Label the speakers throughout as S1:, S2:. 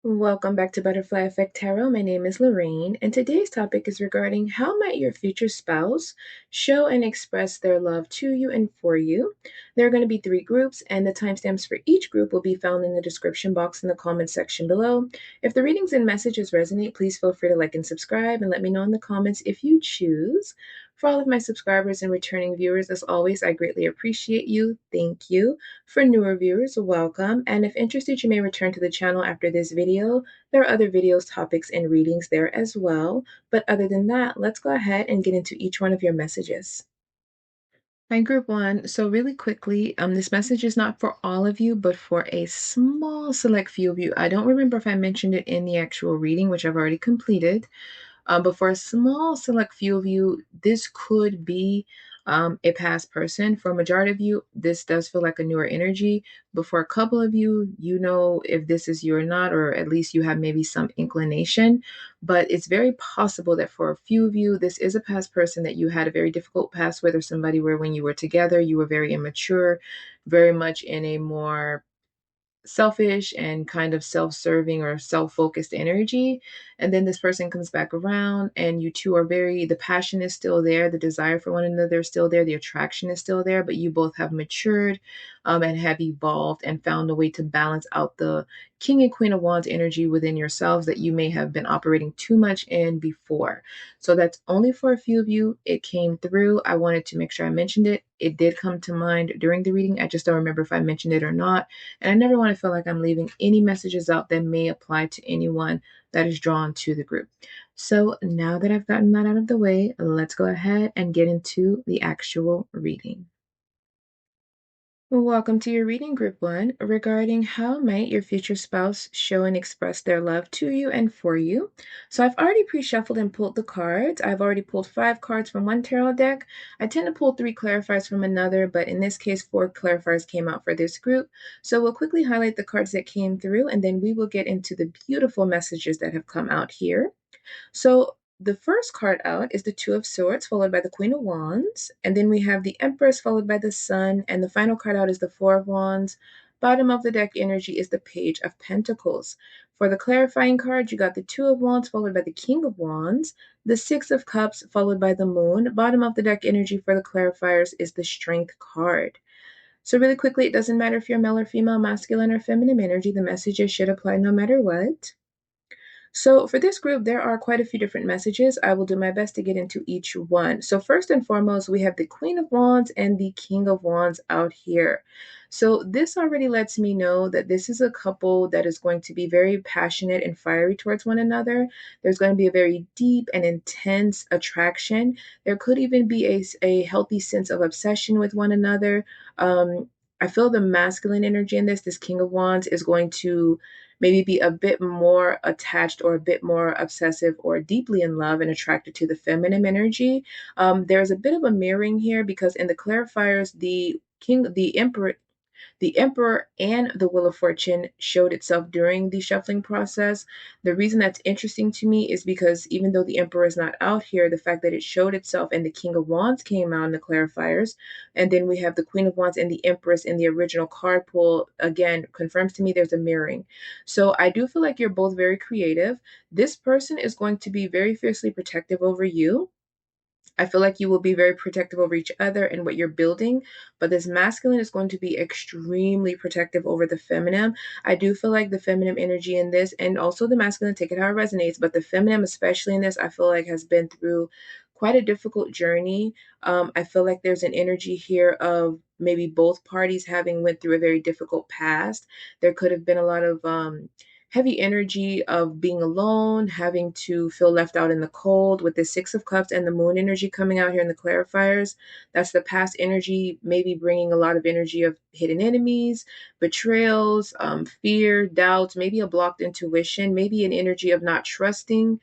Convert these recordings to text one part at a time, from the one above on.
S1: Welcome back to Butterfly Effect Tarot. My name is Lorraine, and today's topic is regarding how might your future spouse show and express their love to you and for you. There are going to be three groups, and the timestamps for each group will be found in the description box in the comment section below. If the readings and messages resonate, please feel free to like and subscribe and let me know in the comments if you choose. For all of my subscribers and returning viewers, as always, I greatly appreciate you. Thank you. For newer viewers, welcome, and if interested, you may return to the channel after this video. There are other videos, topics, and readings there as well. But other than that, let's go ahead and get into each one of your messages. Hi, group one. So really quickly, this message is not for all of you, but for a small select few of you. I don't remember if I mentioned it in the actual reading, which I've already completed. But for a small select few of you, this could be a past person. For a majority of you, this does feel like a newer energy. But for a couple of you, you know if this is you or not, or at least you have maybe some inclination. But it's very possible that for a few of you, this is a past person that you had a very difficult past with, or somebody where when you were together, you were very immature, very much in a more selfish and kind of self-serving or self-focused energy, and then this person comes back around and you two are the passion is still there, the desire for one another is still there, the attraction is still there, but you both have matured and have evolved and found a way to balance out the King and Queen of Wands energy within yourselves that you may have been operating too much in before. So that's only for a few of you. It came through. I wanted to make sure I mentioned it. It did come to mind during the reading. I just don't remember if I mentioned it or not. And I never want to feel like I'm leaving any messages out that may apply to anyone that is drawn to the group. So now that I've gotten that out of the way, let's go ahead and get into the actual reading. Welcome to your reading, group one, regarding how might your future spouse show and express their love to you and for you. So I've already pre-shuffled and pulled the cards. I've already pulled 5 cards from one tarot deck. I tend to pull 3 clarifiers from another, but in this case, 4 clarifiers came out for this group. So we'll quickly highlight the cards that came through, and then we will get into the beautiful messages that have come out here. So the first card out is the Two of Swords, followed by the Queen of Wands. And then we have the Empress, followed by the Sun. And the final card out is the Four of Wands. Bottom of the deck energy is the Page of Pentacles. For the clarifying card, you got the Two of Wands, followed by the King of Wands. The Six of Cups, followed by the Moon. Bottom of the deck energy for the clarifiers is the Strength card. So really quickly, it doesn't matter if you're male or female, masculine or feminine energy. The messages should apply no matter what. So for this group, there are quite a few different messages. I will do my best to get into each one. So first and foremost, we have the Queen of Wands and the King of Wands out here. So this already lets me know that this is a couple that is going to be very passionate and fiery towards one another. There's going to be a very deep and intense attraction. There could even be a healthy sense of obsession with one another. I feel the masculine energy in this King of Wands is going to maybe be a bit more attached or a bit more obsessive or deeply in love and attracted to the feminine energy. There's a bit of a mirroring here because in the clarifiers, the Emperor and the Wheel of Fortune showed itself during the shuffling process. The reason that's interesting to me is because even though the Emperor is not out here, the fact that it showed itself and the King of Wands came out in the clarifiers, and then we have the Queen of Wands and the Empress in the original card pull, again, confirms to me there's a mirroring. So I do feel like you're both very creative. This person is going to be very fiercely protective over you. I feel like you will be very protective over each other and what you're building, but this masculine is going to be extremely protective over the feminine. I do feel like the feminine energy in this, and also the masculine, take it how it resonates, but the feminine, especially in this, I feel like has been through quite a difficult journey. I feel like there's an energy here of maybe both parties having went through a very difficult past. There could have been a lot of heavy energy of being alone, having to feel left out in the cold with the Six of Cups and the Moon energy coming out here in the clarifiers. That's the past energy, maybe bringing a lot of energy of hidden enemies, betrayals, fear, doubts, maybe a blocked intuition, maybe an energy of not trusting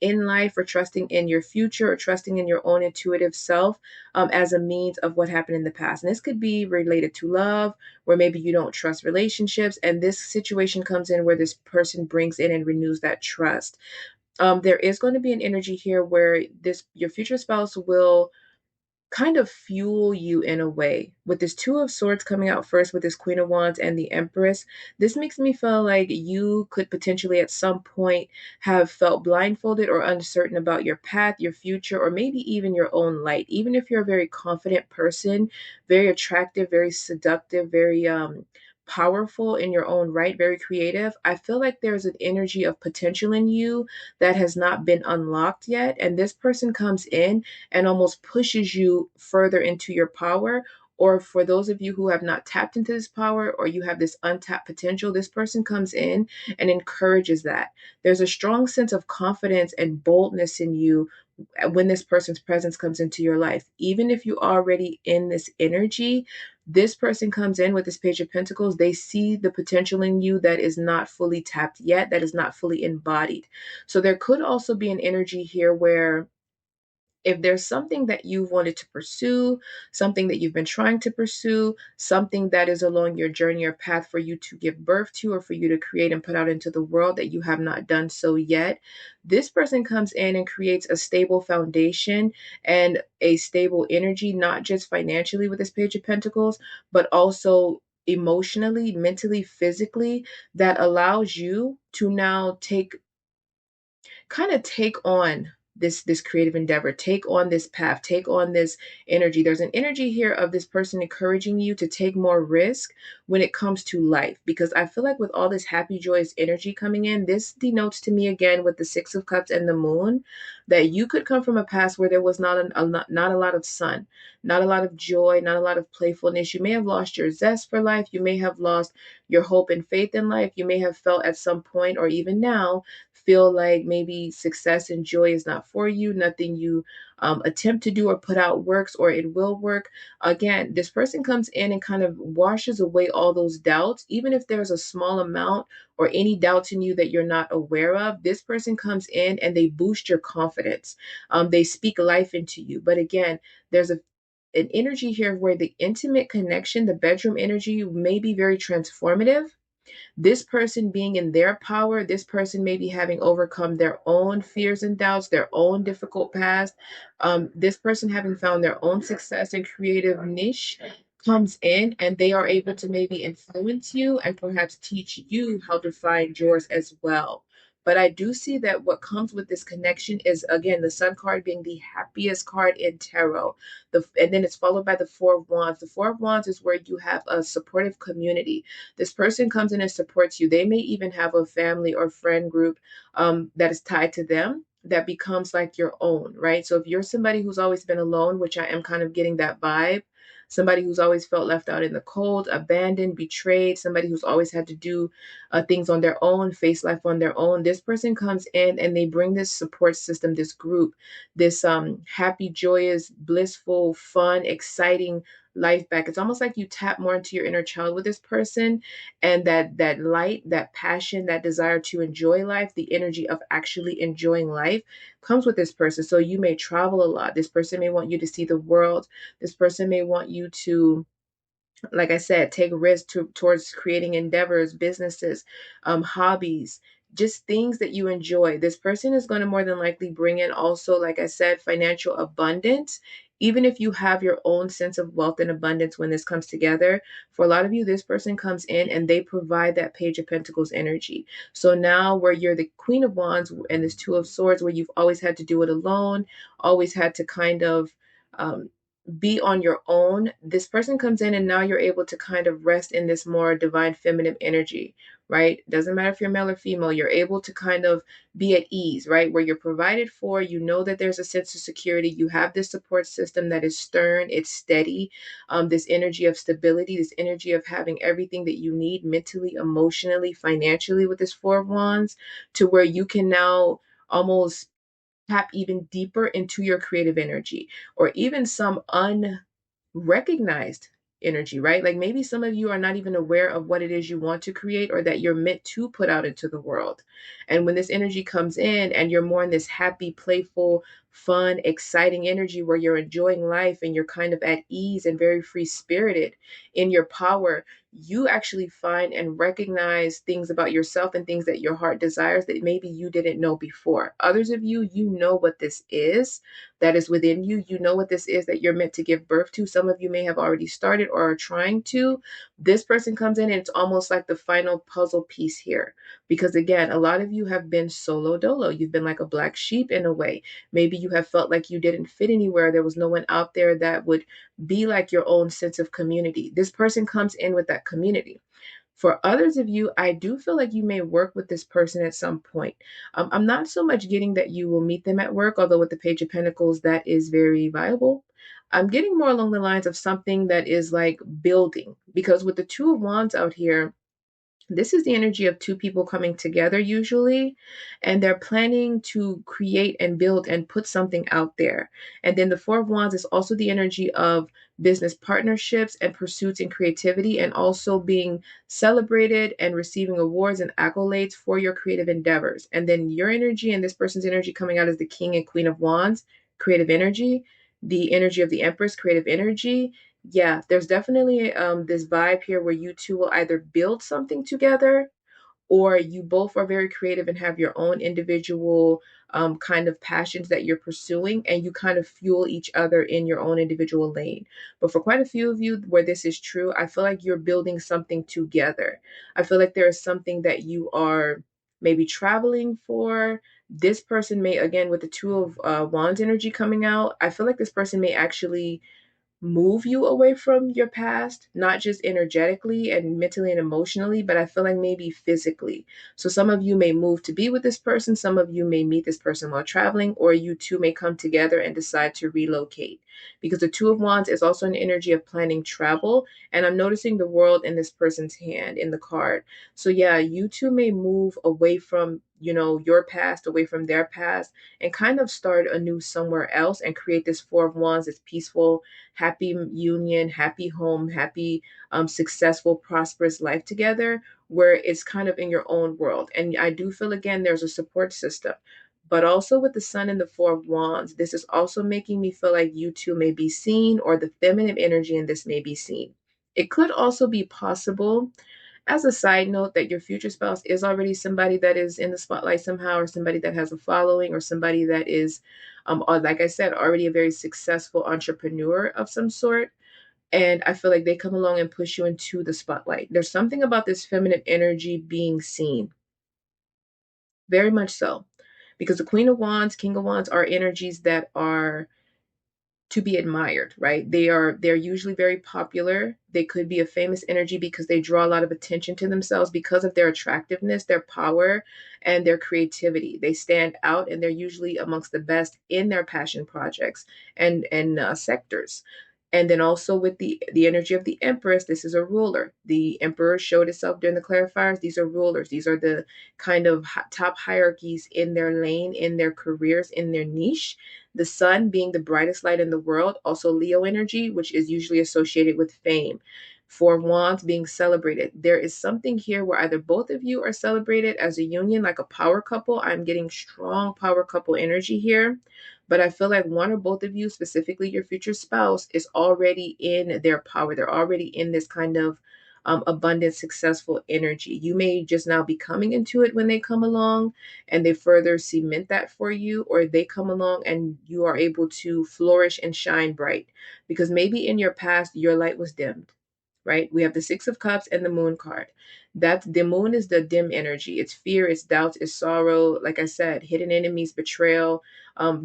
S1: in life or trusting in your future or trusting in your own intuitive self as a means of what happened in the past. And this could be related to love, where maybe you don't trust relationships, and this situation comes in where this person brings in and renews that trust. There is going to be an energy here where your future spouse will kind of fuel you in a way. With this Two of Swords coming out first with this Queen of Wands and the Empress, this makes me feel like you could potentially at some point have felt blindfolded or uncertain about your path, your future, or maybe even your own light. Even if you're a very confident person, very attractive, very seductive, very powerful in your own right, very creative, I feel like there's an energy of potential in you that has not been unlocked yet. And this person comes in and almost pushes you further into your power. Or for those of you who have not tapped into this power or you have this untapped potential, this person comes in and encourages that. There's a strong sense of confidence and boldness in you when this person's presence comes into your life. Even if you already in this energy, this person comes in with this Page of Pentacles. They see the potential in you that is not fully tapped yet, that is not fully embodied. So there could also be an energy here where if there's something that you've wanted to pursue, something that you've been trying to pursue, something that is along your journey or path for you to give birth to or for you to create and put out into the world that you have not done so yet, this person comes in and creates a stable foundation and a stable energy, not just financially with this Page of Pentacles, but also emotionally, mentally, physically, that allows you to now take on this creative endeavor, take on this path, take on this energy. There's an energy here of this person encouraging you to take more risk when it comes to life, because I feel like with all this happy joyous energy coming in, this denotes to me again with the Six of Cups and the Moon that you could come from a past where there was not a lot of sun, not a lot of joy, not a lot of playfulness. You may have lost your zest for life, you may have lost your hope and faith in life, you may have felt at some point or even now feel like maybe success and joy is not for you, nothing you attempt to do or put out works or it will work. Again, this person comes in and kind of washes away all those doubts, even if there's a small amount or any doubts in you that you're not aware of. This person comes in and they boost your confidence. They speak life into you. But again, there's an energy here where the intimate connection, the bedroom energy, may be very transformative. This person being in their power, this person maybe having overcome their own fears and doubts, their own difficult past, this person having found their own success and creative niche comes in and they are able to maybe influence you and perhaps teach you how to find yours as well. But I do see that what comes with this connection is, again, the Sun card being the happiest card in tarot. And then it's followed by the Four of Wands. The Four of Wands is where you have a supportive community. This person comes in and supports you. They may even have a family or friend group that is tied to them that becomes like your own, right? So if you're somebody who's always been alone, which I am kind of getting that vibe, somebody who's always felt left out in the cold, abandoned, betrayed, somebody who's always had to do things on their own, face life on their own, this person comes in and they bring this support system, this group, this happy, joyous, blissful, fun, exciting life back. It's almost like you tap more into your inner child with this person, and that light, that passion, that desire to enjoy life, the energy of actually enjoying life comes with this person. So you may travel a lot. This person may want you to see the world. This person may want you to, like I said, take risks towards creating endeavors, businesses, hobbies, just things that you enjoy. This person is going to more than likely bring in also, like I said, financial abundance. Even if you have your own sense of wealth and abundance when this comes together, for a lot of you, this person comes in and they provide that Page of Pentacles energy. So now, where you're the Queen of Wands and this Two of Swords, where you've always had to do it alone, always had to kind of um, be on your own, this person comes in and now you're able to kind of rest in this more divine feminine energy, right? Doesn't matter if you're male or female, you're able to kind of be at ease, right? Where you're provided for, you know that there's a sense of security, you have this support system that is stern, it's steady, this energy of stability, this energy of having everything that you need mentally, emotionally, financially with this Four of Wands, to where you can now almost tap even deeper into your creative energy, or even some unrecognized energy, right? Like maybe some of you are not even aware of what it is you want to create or that you're meant to put out into the world. And when this energy comes in and you're more in this happy, playful, fun, exciting energy where you're enjoying life and you're kind of at ease and very free spirited in your power, you actually find and recognize things about yourself and things that your heart desires that maybe you didn't know before. Others of you, you know what this is, that is within you. You know what this is that you're meant to give birth to. Some of you may have already started or are trying to. This person comes in and it's almost like the final puzzle piece here. Because again, a lot of you have been solo dolo. You've been like a black sheep in a way. Maybe you have felt like you didn't fit anywhere. There was no one out there that would be like your own sense of community. This person comes in with that community. For others of you, I do feel like you may work with this person at some point. I'm not so much getting that you will meet them at work, although with the Page of Pentacles, that is very viable. I'm getting more along the lines of something that is like building, because with the Two of Wands out here, this is the energy of two people coming together usually, and they're planning to create and build and put something out there. And then the Four of Wands is also the energy of business partnerships and pursuits and creativity, and also being celebrated and receiving awards and accolades for your creative endeavors. And then your energy and this person's energy coming out as the King and Queen of Wands, creative energy, the energy of the Empress, creative energy. Yeah, there's definitely this vibe here where you two will either build something together, or you both are very creative and have your own individual kind of passions that you're pursuing, and you kind of fuel each other in your own individual lane. But for quite a few of you where this is true, I feel like you're building something together. I feel like there is something that you are maybe traveling for. This person may, again, with the Two of Wands energy coming out, I feel like this person may actually move you away from your past, not just energetically and mentally and emotionally, but I feel like maybe physically. So some of you may move to be with this person, some of you may meet this person while traveling, or you two may come together and decide to relocate. Because the Two of Wands is also an energy of planning travel, and I'm noticing the world in this person's hand in the card. So yeah, you two may move away from, your past, away from their past, and kind of start anew somewhere else and create this Four of Wands, this peaceful, happy union, happy home, happy, successful, prosperous life together, where it's kind of in your own world. And I do feel, again, there's a support system. But also with the Sun and the Four of Wands, this is also making me feel like you two may be seen, or the feminine energy in this may be seen. It could also be possible, as a side note, that your future spouse is already somebody that is in the spotlight somehow, or somebody that has a following, or somebody that is, or like I said, already a very successful entrepreneur of some sort. And I feel like they come along and push you into the spotlight. There's something about this feminine energy being seen, very much so, because the Queen of Wands, King of Wands are energies that are to be admired, right? They're usually very popular. They could be a famous energy because they draw a lot of attention to themselves because of their attractiveness, their power, and their creativity. They stand out, and they're usually amongst the best in their passion projects and sectors. And then also with the energy of the Empress, this is a ruler. The Emperor showed itself during the clarifiers. These are rulers. These are the kind of top hierarchies in their lane, in their careers, in their niche. The Sun being the brightest light in the world, also Leo energy, which is usually associated with fame. Four of Wands being celebrated. There is something here where either both of you are celebrated as a union, like a power couple. I'm getting strong power couple energy here. But I feel like one or both of you, specifically your future spouse, is already in their power. They're already in this kind of abundant, successful energy. You may just now be coming into it when they come along and they further cement that for you, or they come along and you are able to flourish and shine bright. Because maybe in your past, your light was dimmed, right? We have the Six of Cups and the Moon card. That the Moon is the dim energy. It's fear, it's doubts, it's sorrow. Like I said, hidden enemies, betrayal,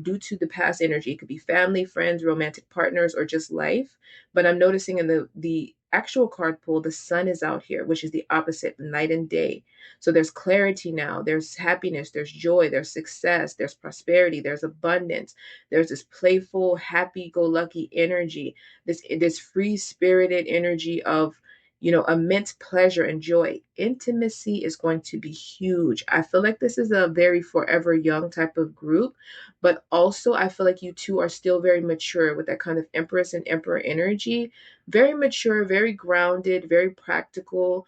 S1: due to the past energy. It could be family, friends, romantic partners, or just life. But I'm noticing in the actual card pull, the Sun is out here, which is the opposite, night and day. So there's clarity now. There's happiness. There's joy. There's success. There's prosperity. There's abundance. There's this playful, happy-go-lucky energy. This free-spirited energy of, immense pleasure and joy. Intimacy is going to be huge. I feel like this is a very forever young type of group, but also I feel like you two are still very mature with that kind of Empress and Emperor energy. Very mature, very grounded, very practical,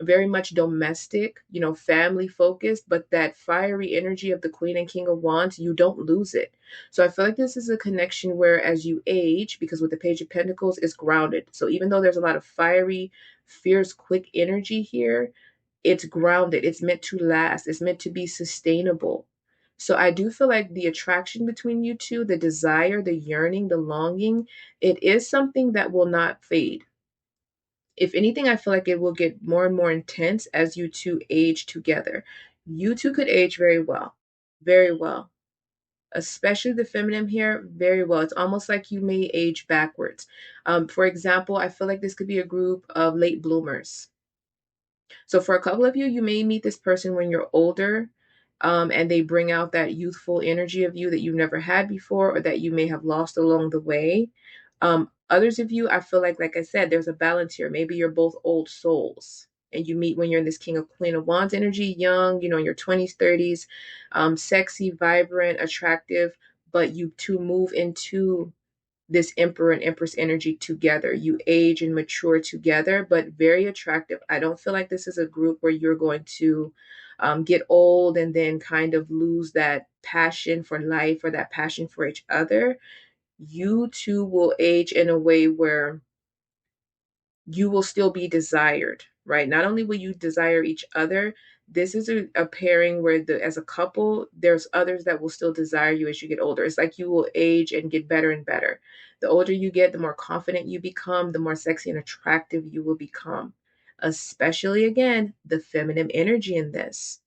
S1: very much domestic, family focused, but that fiery energy of the Queen and King of Wands, you don't lose it. So I feel like this is a connection where as you age, because with the Page of Pentacles, it's grounded. So even though there's a lot of fiery, fierce, quick energy here, it's grounded. It's meant to last. It's meant to be sustainable. So I do feel like the attraction between you two, the desire, the yearning, the longing, it is something that will not fade. If anything, I feel like it will get more and more intense as you two age together. You two could age very well, very well, especially the feminine here, very well. It's almost like you may age backwards. For example, I feel like this could be a group of late bloomers. So for a couple of you, you may meet this person when you're older, and they bring out that youthful energy of you that you've never had before or that you may have lost along the way. Others of you, I feel like I said, there's a balance here. Maybe you're both old souls and you meet when you're in this King of Queen of Wands energy, young, in your 20s, 30s, sexy, vibrant, attractive, but you two move into this emperor and empress energy together. You age and mature together, but very attractive. I don't feel like this is a group where you're going to get old and then kind of lose that passion for life or that passion for each other. You two will age in a way where you will still be desired, right? Not only will you desire each other, this is a pairing where as a couple, there's others that will still desire you as you get older. It's like you will age and get better and better. The older you get, the more confident you become, the more sexy and attractive you will become. Especially again, the feminine energy in this.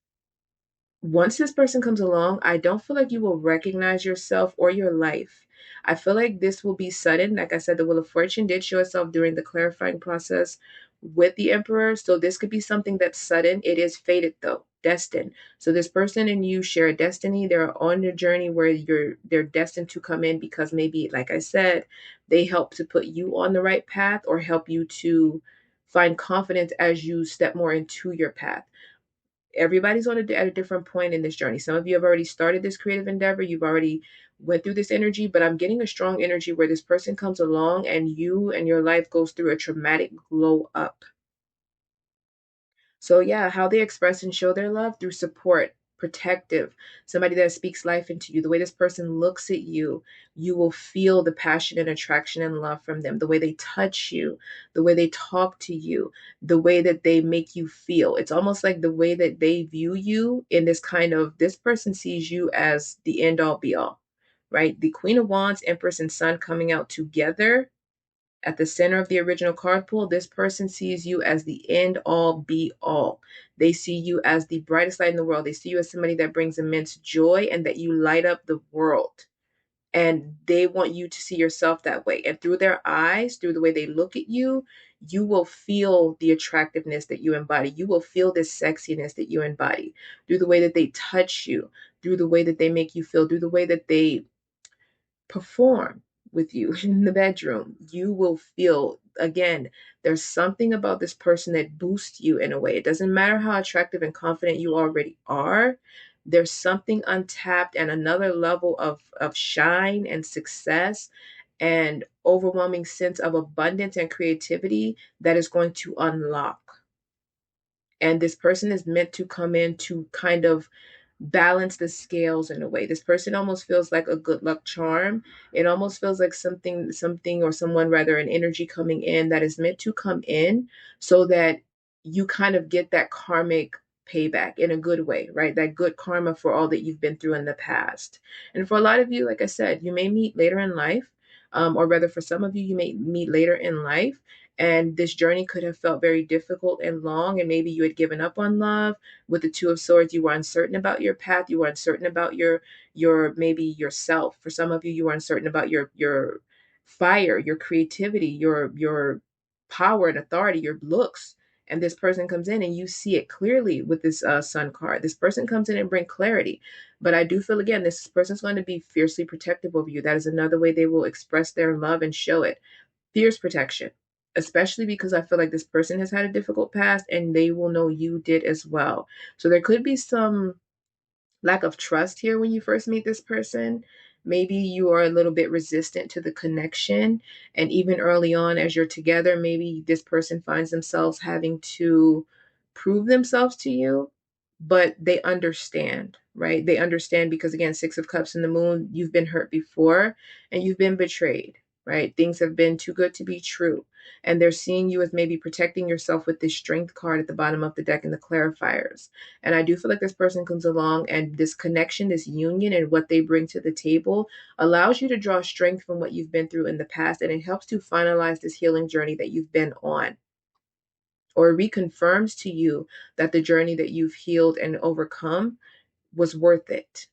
S1: Once this person comes along, I don't feel like you will recognize yourself or your life. I feel like this will be sudden. Like I said, the Wheel of Fortune did show itself during the clarifying process with the Emperor. So this could be something that's sudden. It is fated though, destined. So this person and you share a destiny. They're on a journey where they're destined to come in because maybe, like I said, they help to put you on the right path or help you to find confidence as you step more into your path. Everybody's at a different point in this journey. Some of you have already started this creative endeavor. You've already went through this energy, but I'm getting a strong energy where this person comes along and you and your life goes through a traumatic glow up. So yeah, how they express and show their love through support, protective, somebody that speaks life into you. The way this person looks at you, you will feel the passion and attraction and love from them. The way they touch you, the way they talk to you, the way that they make you feel. It's almost like the way that they view you in this kind of, this person sees you as the end all be all, right? The Queen of Wands, Empress, and Sun coming out together at the center of the original card pool, this person sees you as the end all be all. They see you as the brightest light in the world. They see you as somebody that brings immense joy and that you light up the world. And they want you to see yourself that way. And through their eyes, through the way they look at you, you will feel the attractiveness that you embody. You will feel this sexiness that you embody through the way that they touch you, through the way that they make you feel, through the way that they perform with you in the bedroom. You will feel, again, there's something about this person that boosts you in a way. It doesn't matter how attractive and confident you already are. There's something untapped and another level of shine and success and overwhelming sense of abundance and creativity that is going to unlock. And this person is meant to come in to kind of balance the scales in a way. This person almost feels like a good luck charm. It almost feels like something or someone rather, an energy coming in that is meant to come in so that you kind of get that karmic payback in a good way, right? That good karma for all that you've been through in the past. And for a lot of you, like I said, you may meet later in life, or rather for some of you, you may meet later in life. And this journey could have felt very difficult and long, and maybe you had given up on love. With the Two of Swords, you were uncertain about your path. You were uncertain about your maybe yourself. For some of you, you were uncertain about your fire, your creativity, your power and authority, your looks. And this person comes in and you see it clearly with this Sun card. This person comes in and bring clarity. But I do feel, again, this person's going to be fiercely protective over you. That is another way they will express their love and show it. Fierce protection, especially because I feel like this person has had a difficult past and they will know you did as well. So there could be some lack of trust here when you first meet this person. Maybe you are a little bit resistant to the connection. And even early on, as you're together, maybe this person finds themselves having to prove themselves to you, but they understand, right? They understand because, again, Six of Cups in the Moon, you've been hurt before and you've been betrayed. right? Things have been too good to be true. And they're seeing you as maybe protecting yourself with this strength card at the bottom of the deck in the clarifiers. And I do feel like this person comes along and this connection, this union, and what they bring to the table allows you to draw strength from what you've been through in the past. And it helps to finalize this healing journey that you've been on, or reconfirms to you that the journey that you've healed and overcome was worth it.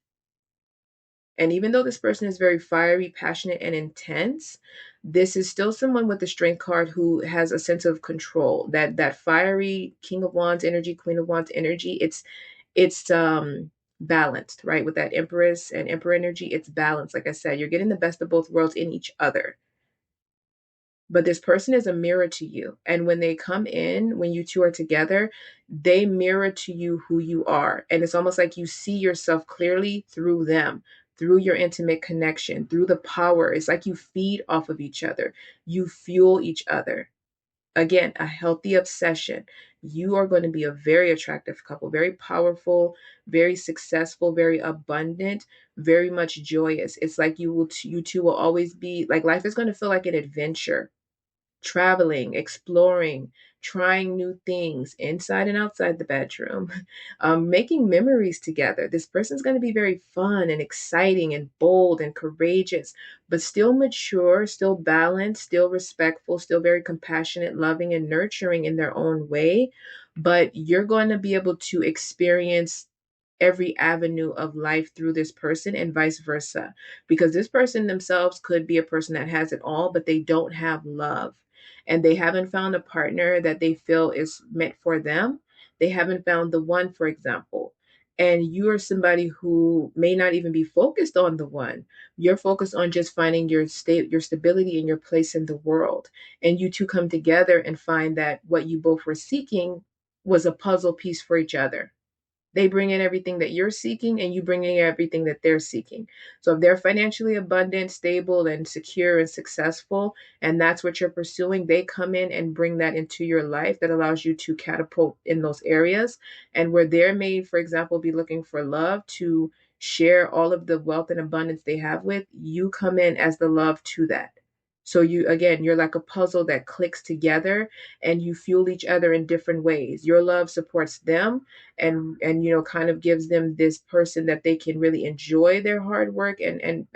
S1: And even though this person is very fiery, passionate, and intense, this is still someone with the strength card who has a sense of control. That fiery King of Wands energy, Queen of Wands energy, it's balanced, right? With that Empress and Emperor energy, it's balanced. Like I said, you're getting the best of both worlds in each other. But this person is a mirror to you. And when they come in, when you two are together, they mirror to you who you are. And it's almost like you see yourself clearly through them, through your intimate connection, through the power. It's like you feed off of each other, you fuel each other. Again, a healthy obsession. You are going to be a very attractive couple, very powerful, very successful, very abundant, very much joyous. It's like you two will always be like, life is going to feel like an adventure, traveling, exploring, trying new things inside and outside the bedroom, making memories together. This person's going to be very fun and exciting and bold and courageous, but still mature, still balanced, still respectful, still very compassionate, loving, and nurturing in their own way. But you're going to be able to experience every avenue of life through this person and vice versa, because this person themselves could be a person that has it all, but they don't have love, and they haven't found a partner that they feel is meant for them. They haven't found the one, for example. And you are somebody who may not even be focused on the one. You're focused on just finding your state, your stability, and your place in the world. And you two come together and find that what you both were seeking was a puzzle piece for each other. They bring in everything that you're seeking, and you bring in everything that they're seeking. So if they're financially abundant, stable, and secure and successful, and that's what you're pursuing, they come in and bring that into your life that allows you to catapult in those areas. And where they're may, for example, be looking for love to share all of the wealth and abundance they have with, you come in as the love to that. So you, again, you're like a puzzle that clicks together, and you fuel each other in different ways. Your love supports them, and kind of gives them this person that they can really enjoy their hard work and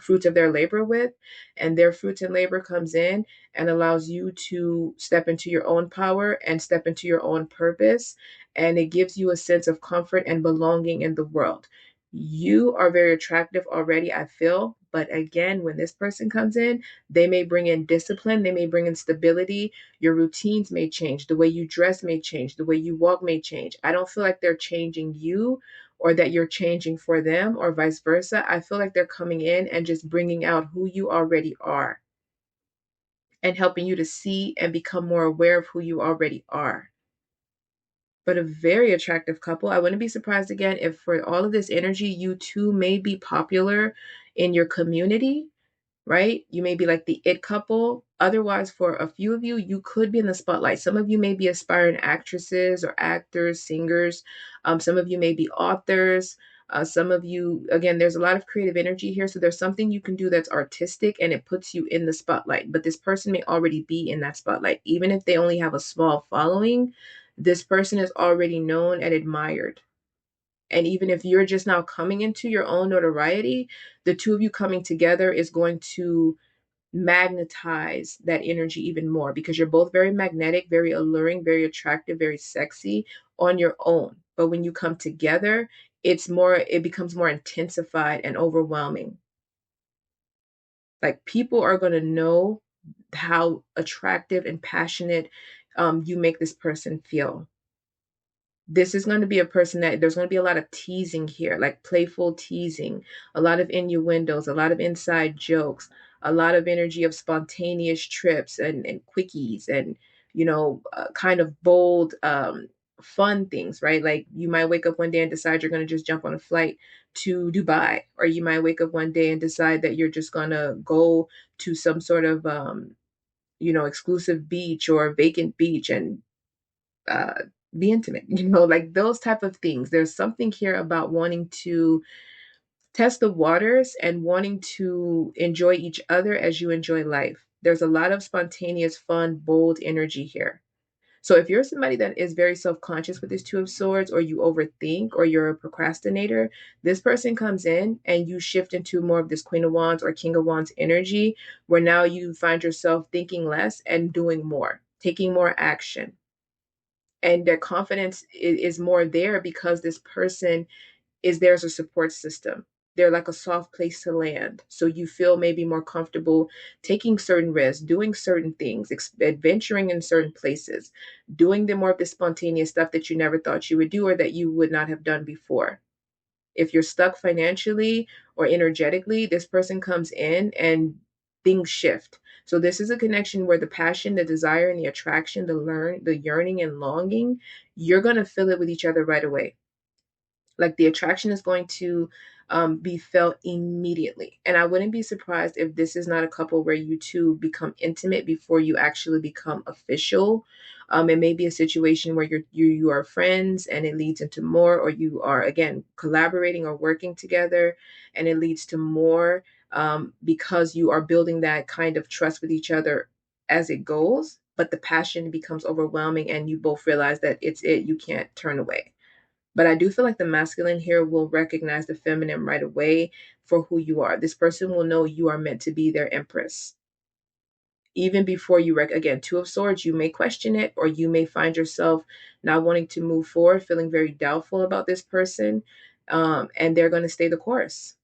S1: fruits of their labor with. And their fruits and labor comes in and allows you to step into your own power and step into your own purpose, and it gives you a sense of comfort and belonging in the world. You are very attractive already, I feel, but again, when this person comes in, they may bring in discipline, they may bring in stability. Your routines may change. The way you dress may change. The way you walk may change. I don't feel like they're changing you, or that you're changing for them, or vice versa. I feel like they're coming in and just bringing out who you already are and helping you to see and become more aware of who you already are. But a very attractive couple. I wouldn't be surprised again if for all of this energy, you two may be popular in your community, right? You may be like the it couple. Otherwise, for a few of you, you could be in the spotlight. Some of you may be aspiring actresses or actors, singers. Some of you may be authors. Some of you, again, there's a lot of creative energy here. So there's something you can do that's artistic and it puts you in the spotlight. But this person may already be in that spotlight. Even if they only have a small following, this person is already known and admired. And even if you're just now coming into your own notoriety, the two of you coming together is going to magnetize that energy even more, because you're both very magnetic, very alluring, very attractive, very sexy on your own. But when you come together, it becomes more intensified and overwhelming. Like, people are going to know how attractive and passionate you make this person feel. This is going to be a person that there's going to be a lot of teasing here, like playful teasing, a lot of innuendos, a lot of inside jokes, a lot of energy of spontaneous trips and quickies, and kind of bold, fun things, right? Like, you might wake up one day and decide you're going to just jump on a flight to Dubai, or you might wake up one day and decide that you're just going to go to some sort of exclusive beach or vacant beach and uh, be intimate, like those type of things. There's something here about wanting to Test the waters and wanting to enjoy each other as you enjoy life. There's a lot of spontaneous, fun, bold energy here. So if you're somebody that is very self-conscious with this Two of Swords, or you overthink, or you're a procrastinator, this person comes in and you shift into more of this Queen of Wands or King of Wands energy, where now you find yourself thinking less and doing more, taking more action. And their confidence is more there because this person is there as a support system. They're like a soft place to land. So you feel maybe more comfortable taking certain risks, doing certain things, adventuring in certain places, doing the more of the spontaneous stuff that you never thought you would do or that you would not have done before. If you're stuck financially or energetically, this person comes in and things shift. So this is a connection where the passion, the desire, and the attraction, the yearning and longing, you're going to feel it with each other right away. Like the attraction is going to be felt immediately. And I wouldn't be surprised if this is not a couple where you two become intimate before you actually become official. It may be a situation where you are friends and it leads into more, or you are again collaborating or working together and it leads to more, because you are building that kind of trust with each other as it goes. But the passion becomes overwhelming and you both realize that it's it. You can't turn away. But I do feel like the masculine here will recognize the feminine right away for who you are. This person will know you are meant to be their empress. Even before you, again, Two of Swords, you may question it, or you may find yourself not wanting to move forward, feeling very doubtful about this person, and they're going to stay the course.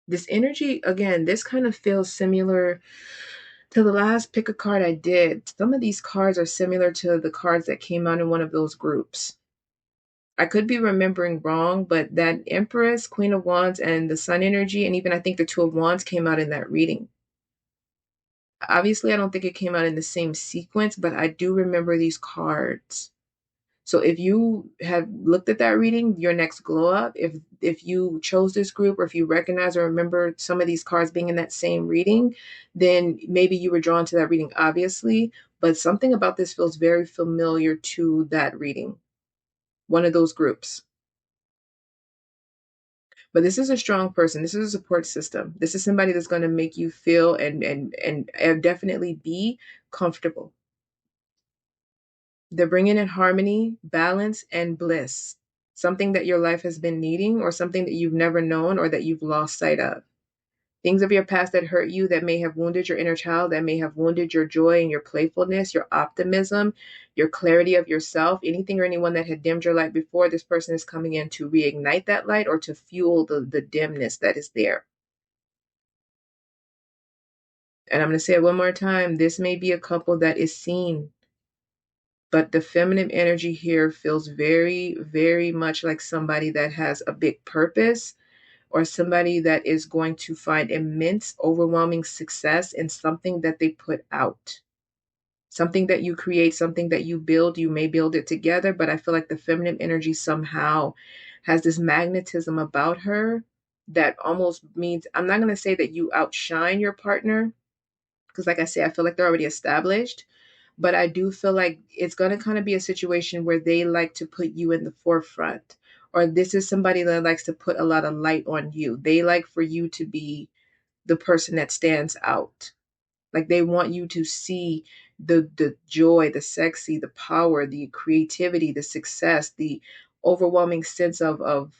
S1: This energy, again, this kind of feels similar to the last pick a card I did. Some of these cards are similar to the cards that came out in one of those groups. I could be remembering wrong, but that Empress, Queen of Wands, and the Sun energy, and even I think the Two of Wands came out in that reading. Obviously, I don't think it came out in the same sequence, but I do remember these cards. So if you have looked at that reading, your next glow up, if you chose this group, or if you recognize or remember some of these cards being in that same reading, then maybe you were drawn to that reading, obviously. But something about this feels very familiar to that reading, one of those groups. But this is a strong person. This is a support system. This is somebody that's going to make you feel and definitely be comfortable. They're bringing in harmony, balance, and bliss. Something that your life has been needing, or something that you've never known, or that you've lost sight of. Things of your past that hurt you, that may have wounded your inner child, that may have wounded your joy and your playfulness, your optimism, your clarity of yourself, anything or anyone that had dimmed your light before, this person is coming in to reignite that light or to fuel the dimness that is there. And I'm going to say it one more time. This may be a couple that is seen, but the feminine energy here feels very, very much like somebody that has a big purpose, or somebody that is going to find immense, overwhelming success in something that they put out. Something that you create, something that you build, you may build it together, but I feel like the feminine energy somehow has this magnetism about her that almost means, I'm not going to say that you outshine your partner, because like I say, I feel like they're already established, but I do feel like it's going to kind of be a situation where they like to put you in the forefront, or this is somebody that likes to put a lot of light on you. They like for you to be the person that stands out. Like they want you to see the joy, the sexy, the power, the creativity, the success, the overwhelming sense of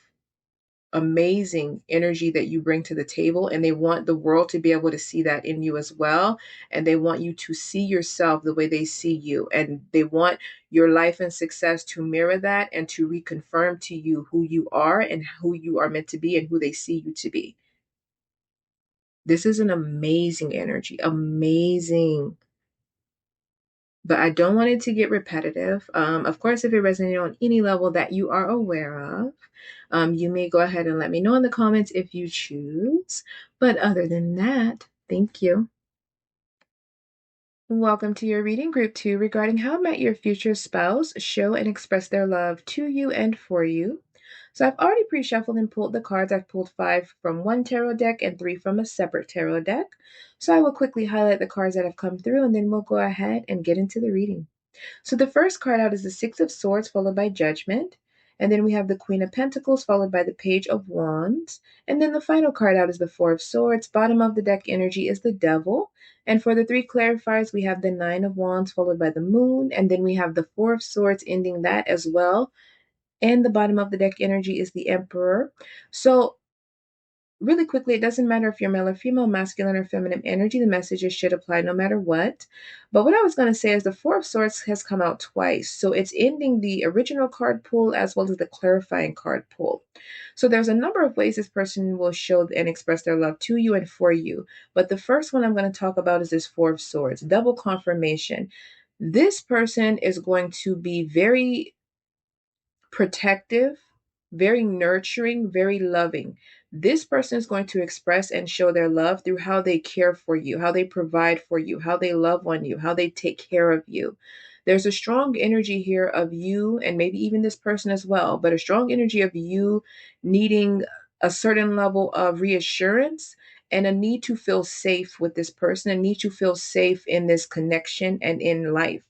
S1: amazing energy that you bring to the table, and they want the world to be able to see that in you as well, and they want you to see yourself the way they see you, and they want your life and success to mirror that and to reconfirm to you who you are and who you are meant to be and who they see you to be. This is an amazing energy, amazing. But I don't want it to get repetitive. Of course, if it resonated on any level that you are aware of, you may go ahead and let me know in the comments if you choose. But other than that, thank you. Welcome to your reading group 2 regarding how might your future spouse show and express their love to you and for you. So I've already pre-shuffled and pulled the cards. I've pulled 5 from one tarot deck and 3 from a separate tarot deck. So I will quickly highlight the cards that have come through, and then we'll go ahead and get into the reading. So the first card out is the Six of Swords followed by Judgment. And then we have the Queen of Pentacles, followed by the Page of Wands. And then the final card out is the Four of Swords. Bottom of the deck energy is the Devil. And for the three clarifiers, we have the Nine of Wands, followed by the Moon. And then we have the Four of Swords ending that as well. And the bottom of the deck energy is the Emperor. So really quickly, it doesn't matter if you're male or female, masculine or feminine energy, the messages should apply no matter what. But what I was going to say is the Four of Swords has come out twice. So it's ending the original card pull as well as the clarifying card pull. So there's a number of ways this person will show and express their love to you and for you. But the first one I'm going to talk about is this Four of Swords, double confirmation. This person is going to be very protective, very nurturing, very loving. This person is going to express and show their love through how they care for you, how they provide for you, how they love on you, how they take care of you. There's a strong energy here of you, and maybe even this person as well, but a strong energy of you needing a certain level of reassurance and a need to feel safe with this person, a need to feel safe in this connection and in life.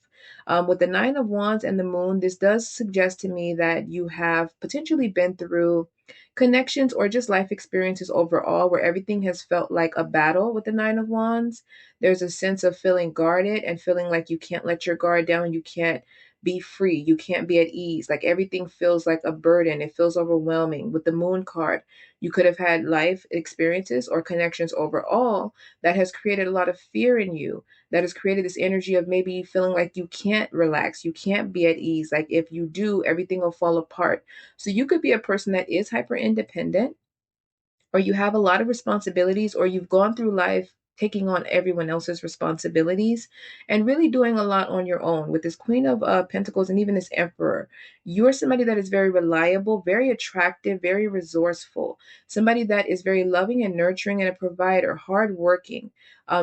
S1: With the Nine of Wands and the Moon, this does suggest to me that you have potentially been through connections or just life experiences overall where everything has felt like a battle with the Nine of Wands. There's a sense of feeling guarded and feeling like you can't let your guard down. You can't be free. You can't be at ease. Like everything feels like a burden. It feels overwhelming. With the Moon card, you could have had life experiences or connections overall that has created a lot of fear in you, that has created this energy of maybe feeling like you can't relax, you can't be at ease. Like if you do, everything will fall apart. So you could be a person that is hyper independent, or you have a lot of responsibilities, or you've gone through life taking on everyone else's responsibilities and really doing a lot on your own. With this Queen of Pentacles and even this Emperor, you're somebody that is very reliable, very attractive, very resourceful, somebody that is very loving and nurturing and a provider, hardworking,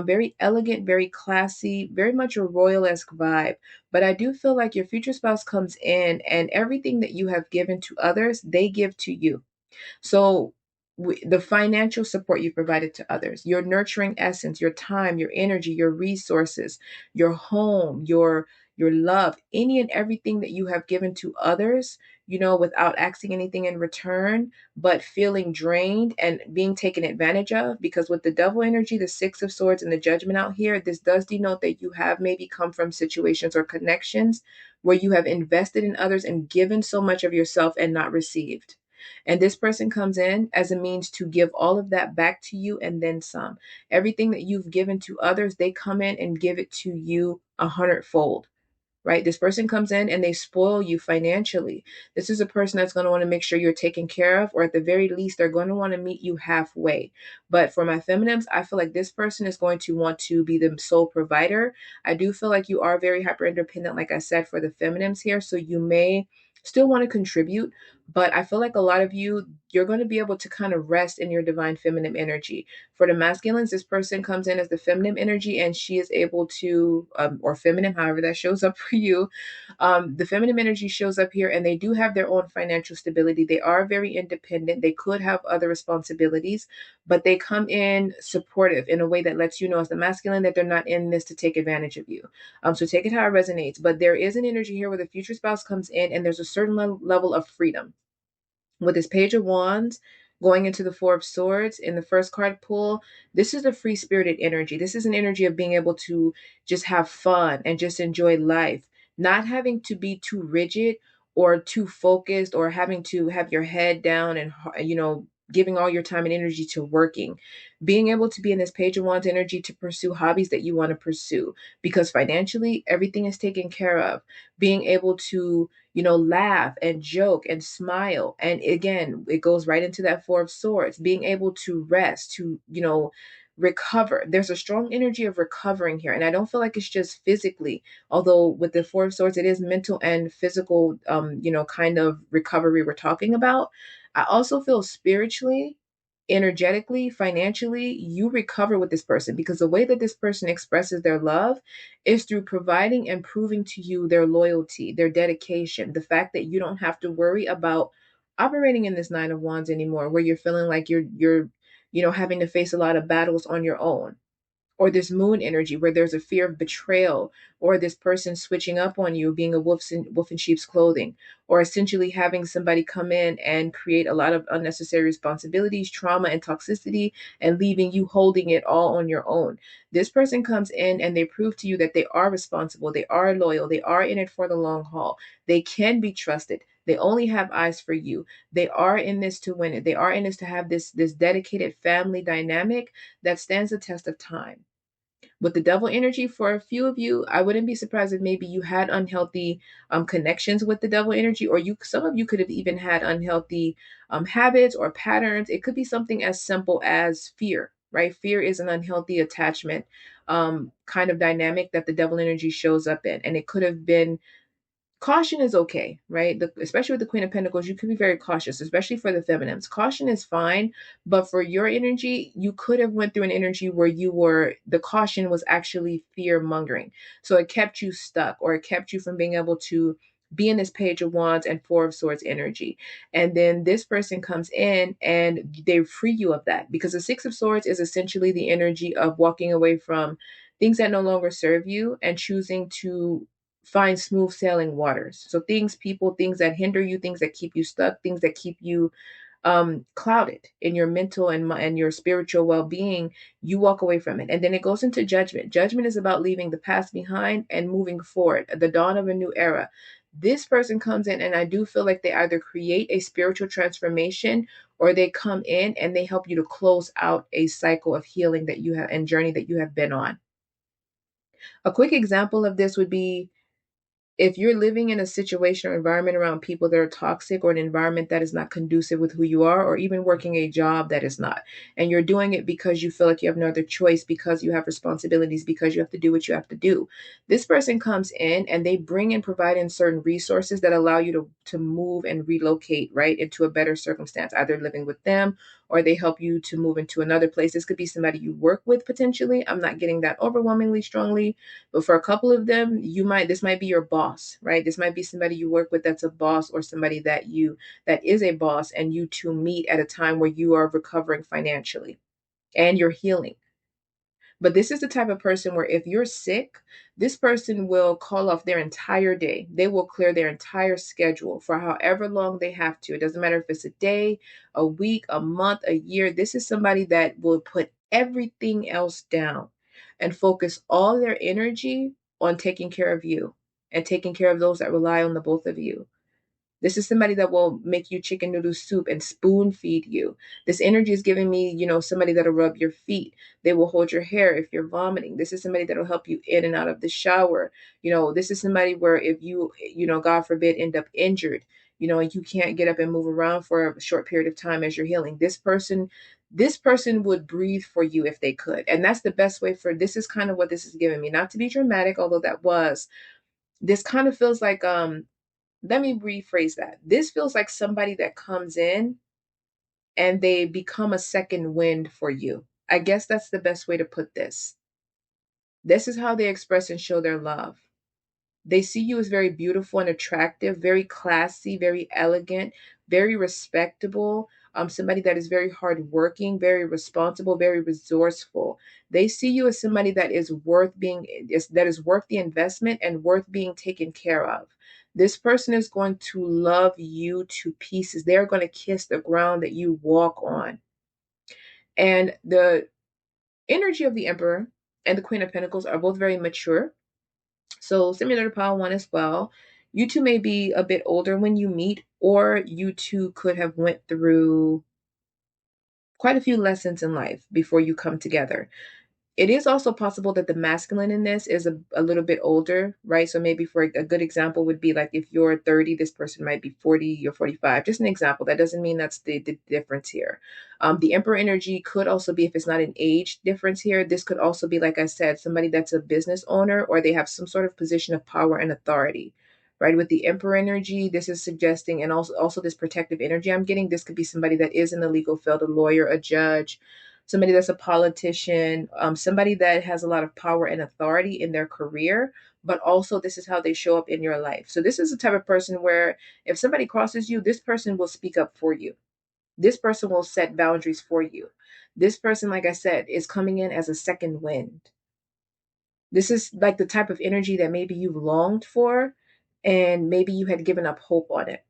S1: very elegant, very classy, very much a royal-esque vibe. But I do feel like your future spouse comes in and everything that you have given to others, they give to you. So the financial support you provided to others, your nurturing essence, your time, your energy, your resources, your home, your love, any and everything that you have given to others, without asking anything in return, but feeling drained and being taken advantage of. Because with the Devil energy, the Six of Swords, and the Judgment out here, this does denote that you have maybe come from situations or connections where you have invested in others and given so much of yourself and not received. And this person comes in as a means to give all of that back to you and then some. Everything that you've given to others, they come in and give it to you 100-fold. Right? This person comes in and they spoil you financially. This is a person that's going to want to make sure you're taken care of, or at the very least, they're going to want to meet you halfway. But for my feminines, I feel like this person is going to want to be the sole provider. I do feel like you are very hyper independent, like I said, for the feminines here. So you may still want to contribute, but I feel like a lot of you're going to be able to kind of rest in your divine feminine energy. For the masculines, this person comes in as the feminine energy and she is able to, or feminine, however that shows up for you. The feminine energy shows up here and they do have their own financial stability. They are very independent. They could have other responsibilities, but they come in supportive in a way that lets you know as the masculine that they're not in this to take advantage of you. So take it how it resonates. But there is an energy here where the future spouse comes in and there's a certain level of freedom. With this Page of Wands going into the Four of Swords in the first card pull, this is a free spirited energy. This is an energy of being able to just have fun and just enjoy life, not having to be too rigid or too focused or having to have your head down and, giving all your time and energy to working. Being able to be in this Page of Wands energy to pursue hobbies that you want to pursue because financially everything is taken care of. Being able to laugh and joke and smile. And again, it goes right into that Four of Swords, being able to rest, to, recover. There's a strong energy of recovering here. And I don't feel like it's just physically, although with the Four of Swords, it is mental and physical, kind of recovery we're talking about. I also feel spiritually, energetically, financially, you recover with this person because the way that this person expresses their love is through providing and proving to you their loyalty, their dedication, the fact that you don't have to worry about operating in this Nine of Wands anymore, where you're feeling like you're having to face a lot of battles on your own, or this moon energy where there's a fear of betrayal, or this person switching up on you, being a wolf in sheep's clothing, or essentially having somebody come in and create a lot of unnecessary responsibilities, trauma, and toxicity, and leaving you holding it all on your own. This person comes in and they prove to you that they are responsible, they are loyal, they are in it for the long haul, they can be trusted. They only have eyes for you. They are in this to win it. They are in this to have this dedicated family dynamic that stands the test of time. With the devil energy, for a few of you, I wouldn't be surprised if maybe you had unhealthy connections with the devil energy, or some of you could have even had unhealthy habits or patterns. It could be something as simple as fear, right? Fear is an unhealthy attachment kind of dynamic that the devil energy shows up in. And it could have been caution is okay, right? Especially with the Queen of Pentacles, you can be very cautious, especially for the feminines. Caution is fine, but for your energy, you could have went through an energy where the caution was actually fear mongering. So it kept you stuck, or it kept you from being able to be in this Page of Wands and Four of Swords energy. And then this person comes in and they free you of that, because the Six of Swords is essentially the energy of walking away from things that no longer serve you and choosing to find smooth sailing waters. So things, people, things that hinder you, things that keep you stuck, things that keep you clouded in your mental and your spiritual well-being, you walk away from it. And then it goes into judgment. Judgment is about leaving the past behind and moving forward, the dawn of a new era. This person comes in and I do feel like they either create a spiritual transformation, or they come in and they help you to close out a cycle of healing that you have and journey that you have been on. A quick example of this would be if you're living in a situation or environment around people that are toxic, or an environment that is not conducive with who you are, or even working a job that is not, and you're doing it because you feel like you have no other choice, because you have responsibilities, because you have to do what you have to do, this person comes in and they bring and provide in certain resources that allow you to move and relocate right into a better circumstance, either living with them, or they help you to move into another place. This could be somebody you work with potentially. I'm not getting that overwhelmingly strongly, but for a couple of them, this might be your boss, right? This might be somebody you work with that's a boss, or somebody that is a boss, and you two meet at a time where you are recovering financially and you're healing. But this is the type of person where if you're sick, this person will call off their entire day. They will clear their entire schedule for however long they have to. It doesn't matter if it's a day, a week, a month, a year. This is somebody that will put everything else down and focus all their energy on taking care of you and taking care of those that rely on the both of you. This is somebody that will make you chicken noodle soup and spoon feed you. This energy is giving me, somebody that'll rub your feet. They will hold your hair if you're vomiting. This is somebody that'll help you in and out of the shower. This is somebody where if you, God forbid, end up injured, and you can't get up and move around for a short period of time as you're healing. This person would breathe for you if they could. And that's the best way this is kind of what this is giving me. Not to be dramatic, although this kind of feels like, let me rephrase that. This feels like somebody that comes in and they become a second wind for you. I guess that's the best way to put this. This is how they express and show their love. They see you as very beautiful and attractive, very classy, very elegant, very respectable. Somebody that is very hardworking, very responsible, very resourceful. They see you as somebody that is worth the investment and worth being taken care of. This person is going to love you to pieces. They're going to kiss the ground that you walk on. And the energy of the Emperor and the Queen of Pentacles are both very mature. So similar to pile one as well. You two may be a bit older when you meet, or you two could have went through quite a few lessons in life before you come together. It is also possible that the masculine in this is a little bit older, right? So maybe for a good example would be like if you're 30, this person might be 40 or 45. Just an example. That doesn't mean that's the difference here. The Emperor energy could also be, if it's not an age difference here, this could also be, like I said, somebody that's a business owner, or they have some sort of position of power and authority, right? With the Emperor energy, this is suggesting, and also this protective energy I'm getting, this could be somebody that is in the legal field, a lawyer, a judge, somebody that's a politician, somebody that has a lot of power and authority in their career, but also this is how they show up in your life. So this is the type of person where if somebody crosses you, this person will speak up for you. This person will set boundaries for you. This person, like I said, is coming in as a second wind. This is like the type of energy that maybe you've longed for and maybe you had given up hope on it.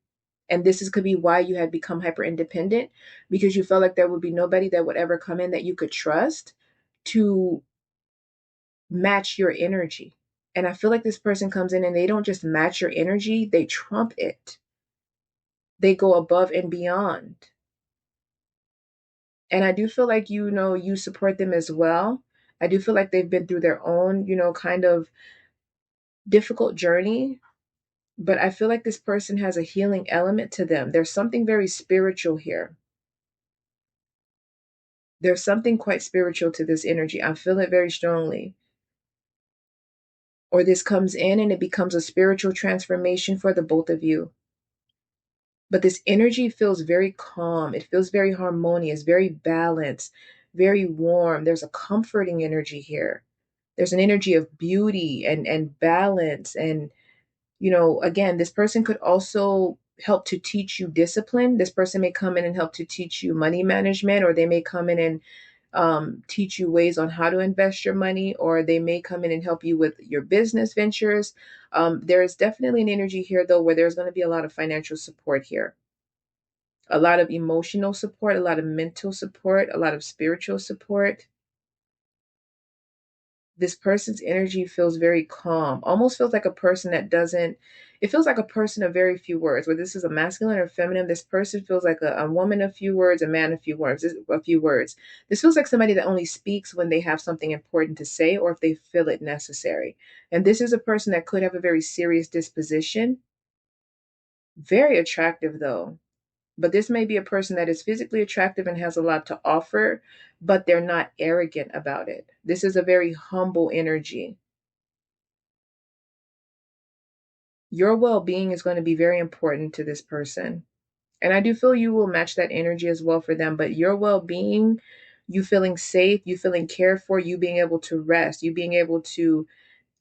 S1: And this is could be why you had become hyper independent, because you felt like there would be nobody that would ever come in that you could trust to match your energy. And I feel like this person comes in and they don't just match your energy, they trump it. They go above and beyond. And I do feel like, you support them as well. I do feel like they've been through their own, kind of difficult journey. But I feel like this person has a healing element to them. There's something very spiritual here. There's something quite spiritual to this energy. I feel it very strongly. Or this comes in and it becomes a spiritual transformation for the both of you. But this energy feels very calm. It feels very harmonious, very balanced, very warm. There's a comforting energy here. There's an energy of beauty and balance. And, again, this person could also help to teach you discipline. This person may come in and help to teach you money management, or they may come in and teach you ways on how to invest your money, or they may come in and help you with your business ventures. There is definitely an energy here, though, where there's going to be a lot of financial support here, a lot of emotional support, a lot of mental support, a lot of spiritual support. This person's energy feels very calm, almost feels like a person that doesn't, it feels like a person of very few words. Whether this is a masculine or feminine, this person feels like a woman of few words, a man of few words, a few words. This feels like somebody that only speaks when they have something important to say or if they feel it necessary. And this is a person that could have a very serious disposition. Very attractive, though. But this may be a person that is physically attractive and has a lot to offer, but they're not arrogant about it. This is a very humble energy. Your well being is going to be very important to this person. And I do feel you will match that energy as well for them. But your well being, you feeling safe, you feeling cared for, you being able to rest, you being able to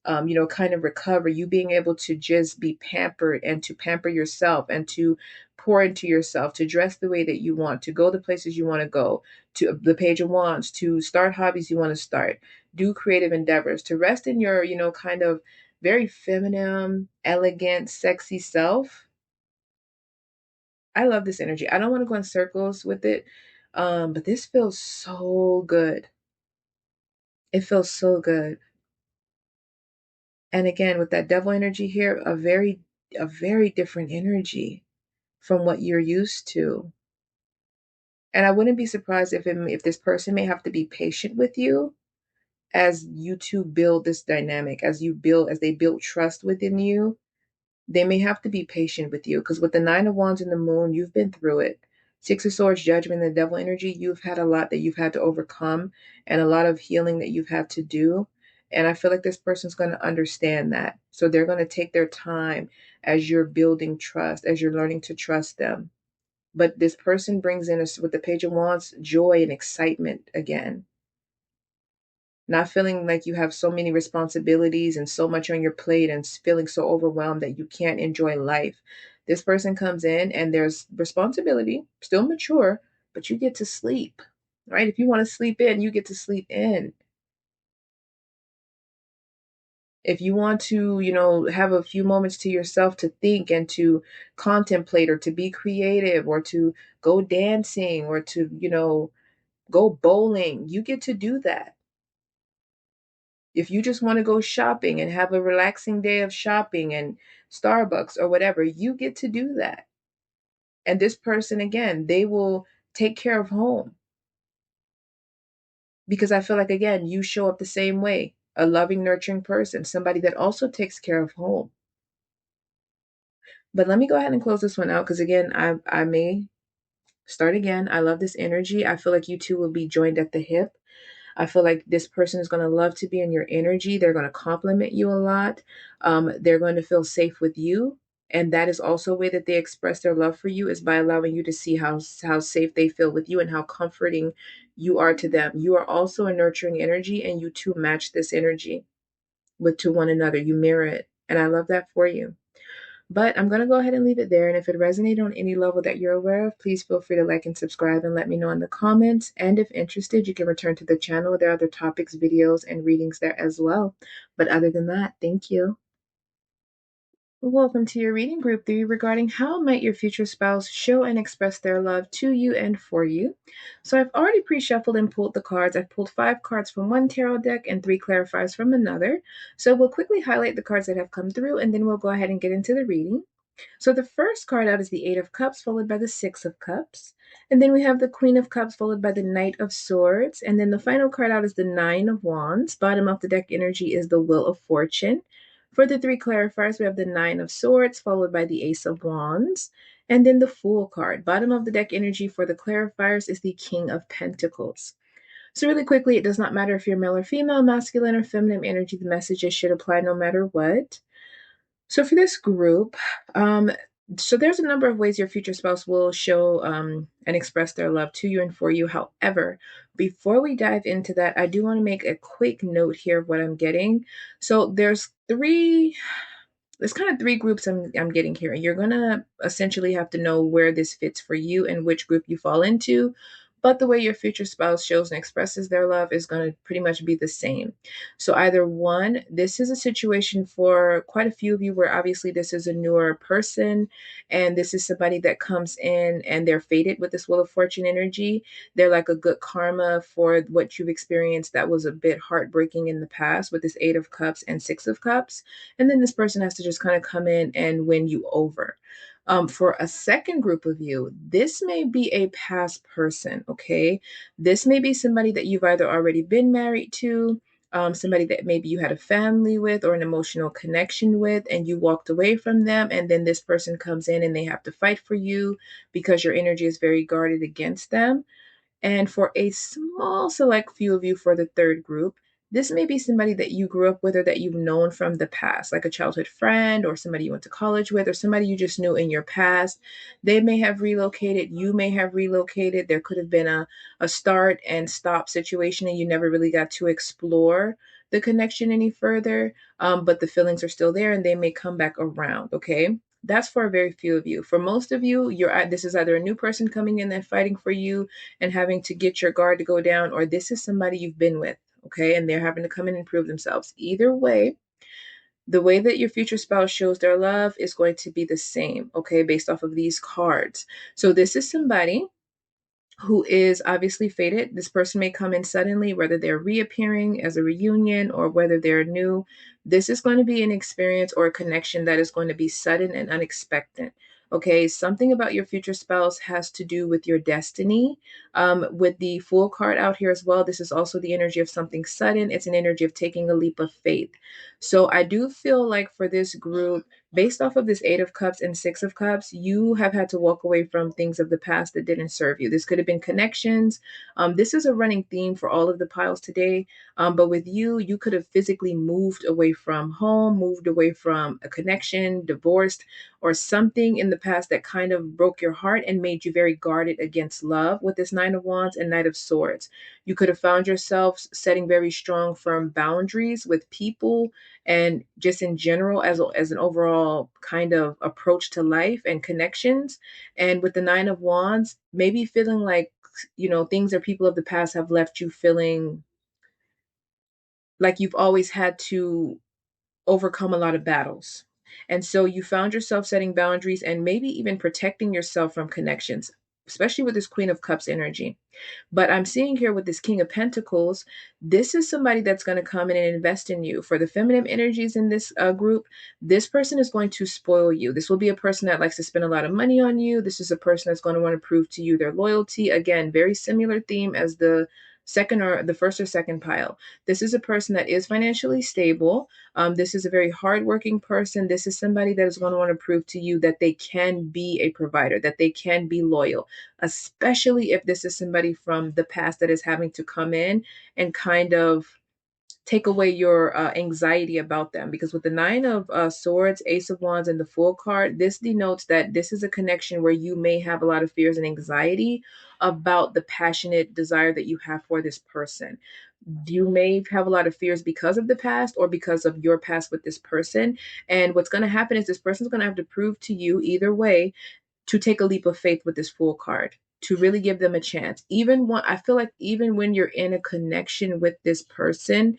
S1: kind of recover, you being able to just be pampered and to pamper yourself and to pour into yourself, to dress the way that you want, to go the places you want to go, to the Page of Wands, to start hobbies you want to start, do creative endeavors, to rest in your, kind of very feminine, elegant, sexy self. I love this energy. I don't want to go in circles with it, but this feels so good. It feels so good. And again, with that devil energy here, a very different energy from what you're used to. And I wouldn't be surprised if this person may have to be patient with you as you two build this dynamic, as they build trust within you. They may have to be patient with you, because with the Nine of Wands and the Moon, you've been through it. Six of Swords, Judgment, and the Devil energy, you've had a lot that you've had to overcome and a lot of healing that you've had to do. And I feel like this person's going to understand that. So they're going to take their time as you're building trust, as you're learning to trust them. But this person brings in, with the Page of Wands, joy and excitement again. Not feeling like you have so many responsibilities and so much on your plate and feeling so overwhelmed that you can't enjoy life. This person comes in and there's responsibility, still mature, but you get to sleep, right? If you want to sleep in, you get to sleep in. If you want to, have a few moments to yourself to think and to contemplate, or to be creative, or to go dancing, or to, go bowling, you get to do that. If you just want to go shopping and have a relaxing day of shopping and Starbucks or whatever, you get to do that. And this person, again, they will take care of home, because I feel like, again, you show up the same way. A loving, nurturing person, somebody that also takes care of home. But let me go ahead and close this one out, because again, I may start again. I love this energy. I feel like you two will be joined at the hip. I feel like this person is going to love to be in your energy. They're going to compliment you a lot. They're going to feel safe with you. And that is also a way that they express their love for you, is by allowing you to see how safe they feel with you and how comforting you are to them. You are also a nurturing energy, and you two match this energy to one another. You mirror it. And I love that for you. But I'm going to go ahead and leave it there. And if it resonated on any level that you're aware of, please feel free to like and subscribe and let me know in the comments. And if interested, you can return to the channel. There are other topics, videos, and readings there as well. But other than that, thank you. Welcome to your reading group 3 regarding how might your future spouse show and express their love to you and for you. So I've already pre-shuffled and pulled the cards. I've pulled 5 cards from one tarot deck and 3 clarifiers from another. So we'll quickly highlight the cards that have come through and then we'll go ahead and get into the reading. So the first card out is the Eight of Cups, followed by the Six of Cups. And then we have the Queen of Cups, followed by the Knight of Swords. And then the final card out is the Nine of Wands. Bottom of the deck energy is the Wheel of Fortune. For the 3 clarifiers, we have the Nine of Swords, followed by the Ace of Wands. And then the Fool card. Bottom of the deck energy for the clarifiers is the King of Pentacles. So really quickly, it does not matter if you're male or female, masculine or feminine energy, the messages should apply no matter what. So for this group, so there's a number of ways your future spouse will show and express their love to you and for you. However, before we dive into that, I do want to make a quick note here of what I'm getting. So there's kind of 3 groups I'm getting here. You're going to essentially have to know where this fits for you and which group you fall into. But the way your future spouse shows and expresses their love is going to pretty much be the same. So either one, this is a situation for quite a few of you where obviously this is a newer person and this is somebody that comes in and they're fated with this Wheel of Fortune energy. They're like a good karma for what you've experienced that was a bit heartbreaking in the past with this Eight of Cups and Six of Cups. And then this person has to just kind of come in and win you over. For a second group of you, this may be a past person, okay? This may be somebody that you've either already been married to, somebody that maybe you had a family with or an emotional connection with, and you walked away from them, and then this person comes in and they have to fight for you because your energy is very guarded against them. And for a small select few of you for the third group, this may be somebody that you grew up with or that you've known from the past, like a childhood friend or somebody you went to college with or somebody you just knew in your past. They may have relocated. You may have relocated. There could have been a start and stop situation and you never really got to explore the connection any further, but the feelings are still there and they may come back around, okay? That's for a very few of you. For most of you, this is either a new person coming in and fighting for you and having to get your guard to go down, or this is somebody you've been with, okay, and they're having to come in and prove themselves. Either way, the way that your future spouse shows their love is going to be the same, okay, based off of these cards. So this is somebody who is obviously fated. This person may come in suddenly, whether they're reappearing as a reunion or whether they're new. This is going to be an experience or a connection that is going to be sudden and unexpected. Okay, something about your future spouse has to do with your destiny. With the Fool card out here as well, this is also the energy of something sudden. It's an energy of taking a leap of faith. So I do feel like for this group, based off of this Eight of Cups and Six of Cups, you have had to walk away from things of the past that didn't serve you. This could have been connections. This is a running theme for all of the piles today. But with you, you could have physically moved away from home, moved away from a connection, divorced, or something in the past that kind of broke your heart and made you very guarded against love with this Nine of Wands and Knight of Swords. You could have found yourself setting very strong, firm boundaries with people and just in general as an overall kind of approach to life and connections. And with the Nine of Wands, maybe feeling like, things or people of the past have left you feeling like you've always had to overcome a lot of battles. And so you found yourself setting boundaries and maybe even protecting yourself from connections, especially with this Queen of Cups energy. But I'm seeing here with this King of Pentacles, this is somebody that's going to come in and invest in you. For the feminine energies in this group, this person is going to spoil you. This will be a person that likes to spend a lot of money on you. This is a person that's going to want to prove to you their loyalty. Again, very similar theme as the second or the first or second pile. This is a person that is financially stable. This is a very hardworking person. This is somebody that is going to want to prove to you that they can be a provider, that they can be loyal, especially if this is somebody from the past that is having to come in and kind of take away your anxiety about them. Because with the Nine of Swords, Ace of Wands, and the Fool card, this denotes that this is a connection where you may have a lot of fears and anxiety about the passionate desire that you have for this person. You may have a lot of fears because of the past or because of your past with this person. And what's going to happen is this person's going to have to prove to you either way to take a leap of faith with this Fool card, to really give them a chance. Even when I feel like even when you're in a connection with this person,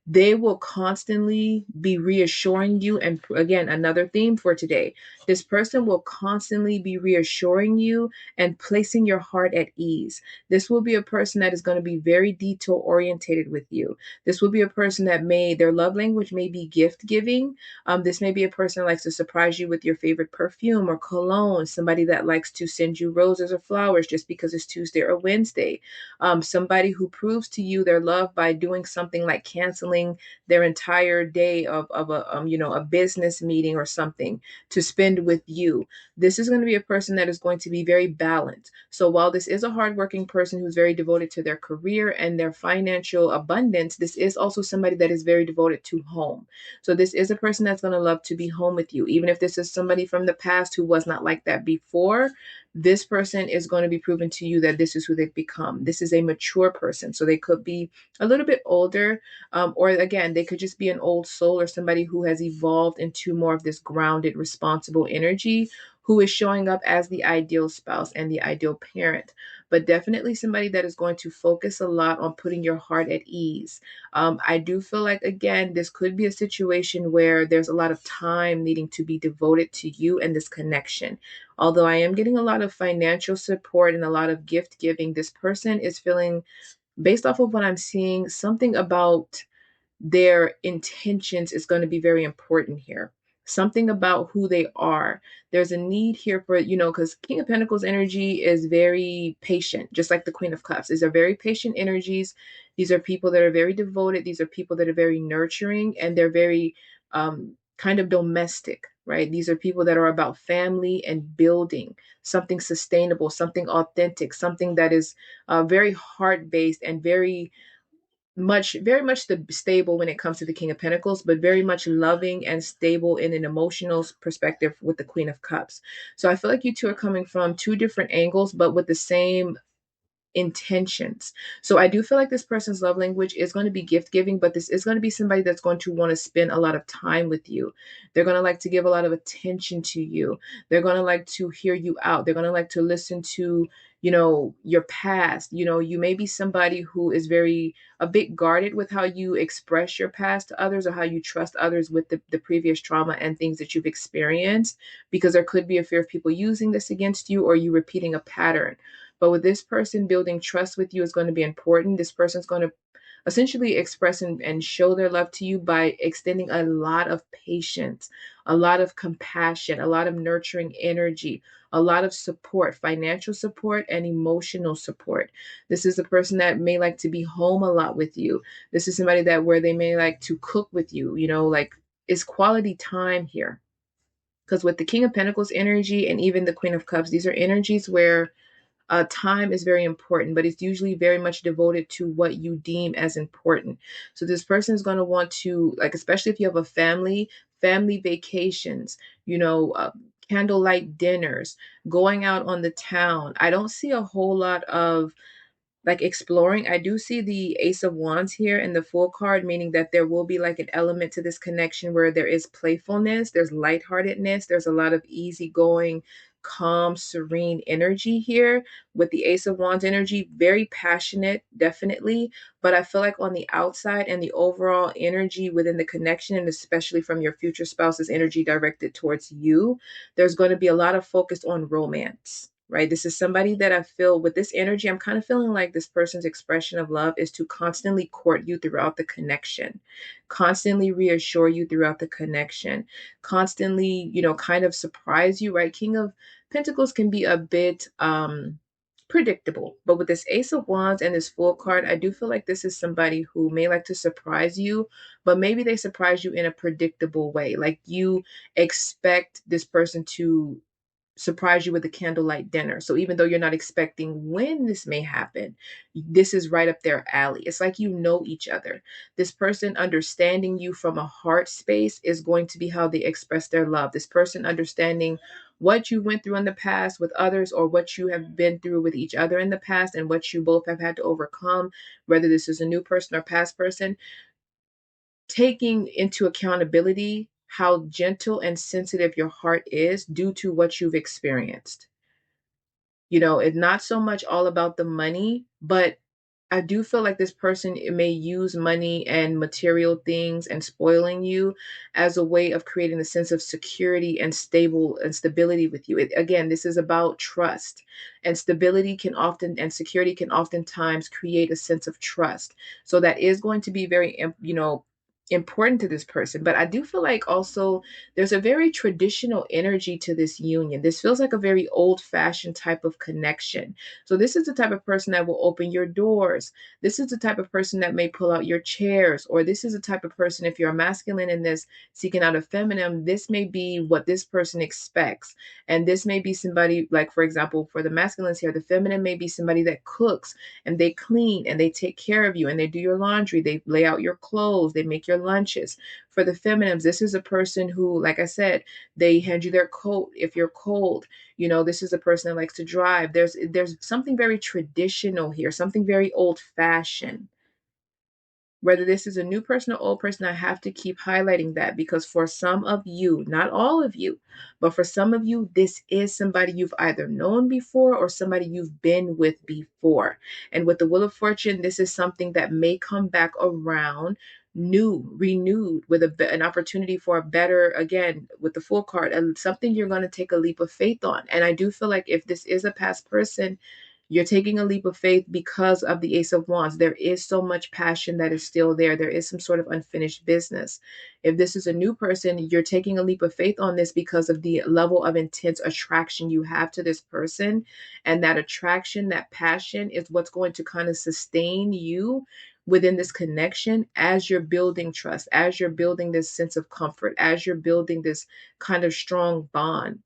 S1: they will constantly be reassuring you. And again, another theme for today, this person will constantly be reassuring you and placing your heart at ease. This will be a person that is going to be very detail orientated with you. This will be a person that their love language may be gift giving. This may be a person that likes to surprise you with your favorite perfume or cologne, somebody that likes to send you roses or flowers just because it's Tuesday or Wednesday. Somebody who proves to you their love by doing something like canceling their entire day of a business meeting or something to spend with you. This is going to be a person that is going to be very balanced. So while this is a hardworking person who's very devoted to their career and their financial abundance, this is also somebody that is very devoted to home. So this is a person that's going to love to be home with you. Even if this is somebody from the past who was not like that before, this person is going to be proven to you that this is who they've become. This is a mature person. So they could be a little bit older, or again, they could just be an old soul or somebody who has evolved into more of this grounded, responsible energy, who is showing up as the ideal spouse and the ideal parent. But definitely somebody that is going to focus a lot on putting your heart at ease. I do feel like, again, this could be a situation where there's a lot of time needing to be devoted to you and this connection. Although I am getting a lot of financial support and a lot of gift giving, this person is feeling, based off of what I'm seeing, something about their intentions is going to be very important here. Something about who they are. There's a need here for, because King of Pentacles energy is very patient, just like the Queen of Cups. These are very patient energies. These are people that are very devoted. These are people that are very nurturing, and they're very kind of domestic, right? These are people that are about family and building something sustainable, something authentic, something that is very heart based and very much the stable when it comes to the King of Pentacles, but very much loving and stable in an emotional perspective with the Queen of Cups. So I feel like you two are coming from two different angles, but with the same intentions. So I do feel like this person's love language is going to be gift giving, but this is going to be somebody that's going to want to spend a lot of time with you. They're going to like to give a lot of attention to you. They're going to like to hear you out. They're going to like to listen to, your past. You may be somebody who is very a bit guarded with how you express your past to others or how you trust others with the previous trauma and things that you've experienced, because there could be a fear of people using this against you or you repeating a pattern. But with this person, building trust with you is going to be important. This person's going to essentially express and show their love to you by extending a lot of patience, a lot of compassion, a lot of nurturing energy, a lot of support, financial support and emotional support. This is a person that may like to be home a lot with you. This is somebody that where they may like to cook with you, like it's quality time here. Because with the King of Pentacles energy and even the Queen of Cups, these are energies where time is very important, but it's usually very much devoted to what you deem as important. So this person is going to want to, like, especially if you have a family vacations, candlelight dinners, going out on the town. I don't see a whole lot of like exploring. I do see the Ace of Wands here in the Fool card, meaning that there will be like an element to this connection where there is playfulness, there's lightheartedness, there's a lot of easygoing, calm, serene energy here with the Ace of Wands energy. Very passionate, definitely. But I feel like on the outside and the overall energy within the connection, and especially from your future spouse's energy directed towards you, there's going to be a lot of focus on romance, right? This is somebody that I feel with this energy, I'm kind of feeling like this person's expression of love is to constantly court you throughout the connection, constantly reassure you throughout the connection, constantly, kind of surprise you, right? King of Pentacles can be a bit predictable, but with this Ace of Wands and this Fool card, I do feel like this is somebody who may like to surprise you, but maybe they surprise you in a predictable way. Like you expect this person to surprise you with a candlelight dinner. So even though you're not expecting when this may happen, this is right up their alley. It's like you know each other. This person understanding you from a heart space is going to be how they express their love. This person understanding what you went through in the past with others, or what you have been through with each other in the past, and what you both have had to overcome, whether this is a new person or past person, taking into accountability how gentle and sensitive your heart is due to what you've experienced. It's not so much all about the money, but I do feel like this person may use money and material things and spoiling you as a way of creating a sense of security and stability with you. Again, this is about trust, and stability can often and security can oftentimes create a sense of trust. So that is going to be very, important to this person. But I do feel like also there's a very traditional energy to this union. This feels like a very old fashioned type of connection. So this is the type of person that will open your doors. This is the type of person that may pull out your chairs, or this is the type of person, if you're a masculine in this seeking out a feminine, this may be what this person expects. And this may be somebody, like, for example, for the masculines here, the feminine may be somebody that cooks and they clean and they take care of you and they do your laundry, they lay out your clothes, they make your lunches. For the feminines, this is a person who, like I said, they hand you their coat if you're cold. This is a person that likes to drive. There's something very traditional here, something very old fashioned. Whether this is a new person or old person, I have to keep highlighting that, because for some of you, not all of you, but for some of you, this is somebody you've either known before or somebody you've been with before. And with the Wheel of Fortune, this is something that may come back around new, renewed, with an opportunity for a better, again, with the Fool card, and something you're going to take a leap of faith on. And I do feel like if this is a past person, you're taking a leap of faith because of the Ace of Wands. There is so much passion that is still there. There is some sort of unfinished business. If this is a new person, you're taking a leap of faith on this because of the level of intense attraction you have to this person. And that attraction, that passion is what's going to kind of sustain you within this connection as you're building trust, as you're building this sense of comfort, as you're building this kind of strong bond.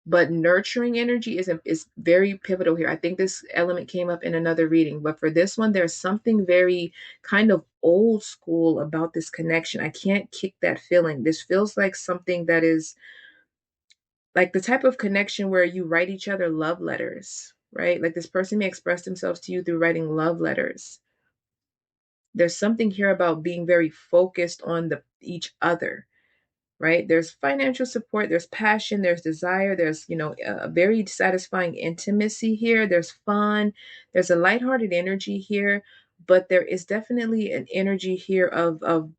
S1: But nurturing energy is very pivotal here. I think this element came up in another reading, but for this one, there's something very kind of old school about this connection. I can't kick that feeling. This feels like something that is like the type of connection where you write each other love letters, right? Like this person may express themselves to you through writing love letters. There's something here about being very focused on each other, right? There's financial support, there's passion, there's desire, there's, a very satisfying intimacy here, there's fun, there's a lighthearted energy here, but there is definitely an energy here of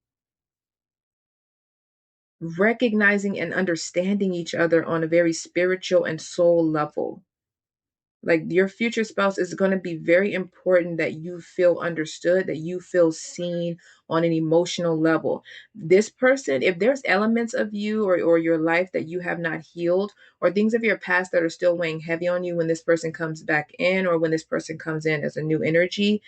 S1: recognizing and understanding each other on a very spiritual and soul level. Like your future spouse is going to be very important that you feel understood, that you feel seen on an emotional level. This person, if there's elements of you or your life that you have not healed, or things of your past that are still weighing heavy on you when this person comes back in, or when this person comes in as a new energy,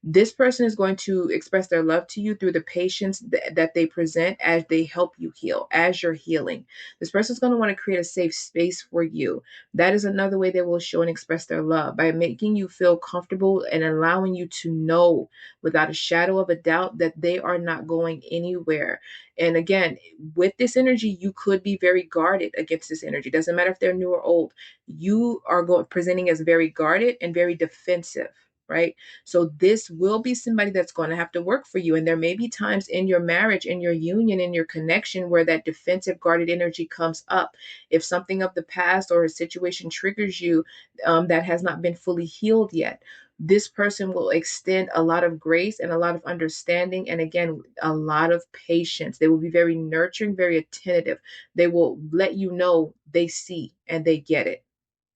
S1: this person is going to express their love to you through the patience that they present as they help you heal, as you're healing. This person is going to want to create a safe space for you. That is another way they will show and express their love, by making you feel comfortable and allowing you to know without a shadow of a doubt that they are not going anywhere. And again, with this energy, you could be very guarded against this energy. Doesn't matter if they're new or old. You are presenting as very guarded and very defensive, right? So this will be somebody that's going to have to work for you. And there may be times in your marriage, in your union, in your connection, where that defensive guarded energy comes up. If something of the past or a situation triggers you that has not been fully healed yet, this person will extend a lot of grace and a lot of understanding. And again, a lot of patience. They will be very nurturing, very attentive. They will let you know they see and they get it,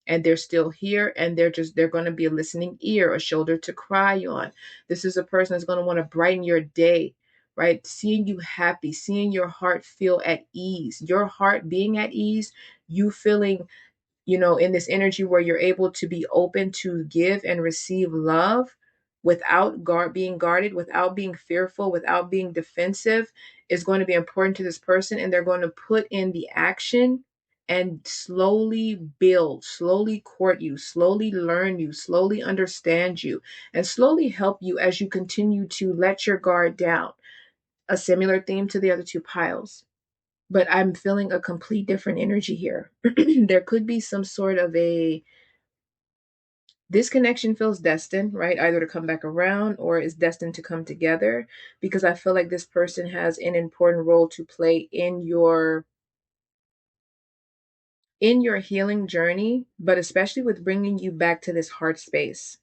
S1: and they're still here, and they're going to be a listening ear, a shoulder to cry on. This is a person that's going to want to brighten your day, right? Seeing you happy, seeing your heart feel at ease, your heart being at ease, you feeling, in this energy where you're able to be open to give and receive love without being guarded, without being fearful, without being defensive, is going to be important to this person. And they're going to put in the action and slowly build, slowly court you, slowly learn you, slowly understand you, and slowly help you as you continue to let your guard down. A similar theme to the other two piles. but I'm feeling a complete different energy here. There could be some sort of a this connection feels destined, right? Either to come back around or is destined to come together, because I feel like this person has an important role to play in your healing journey, but especially with bringing you back to this heart space.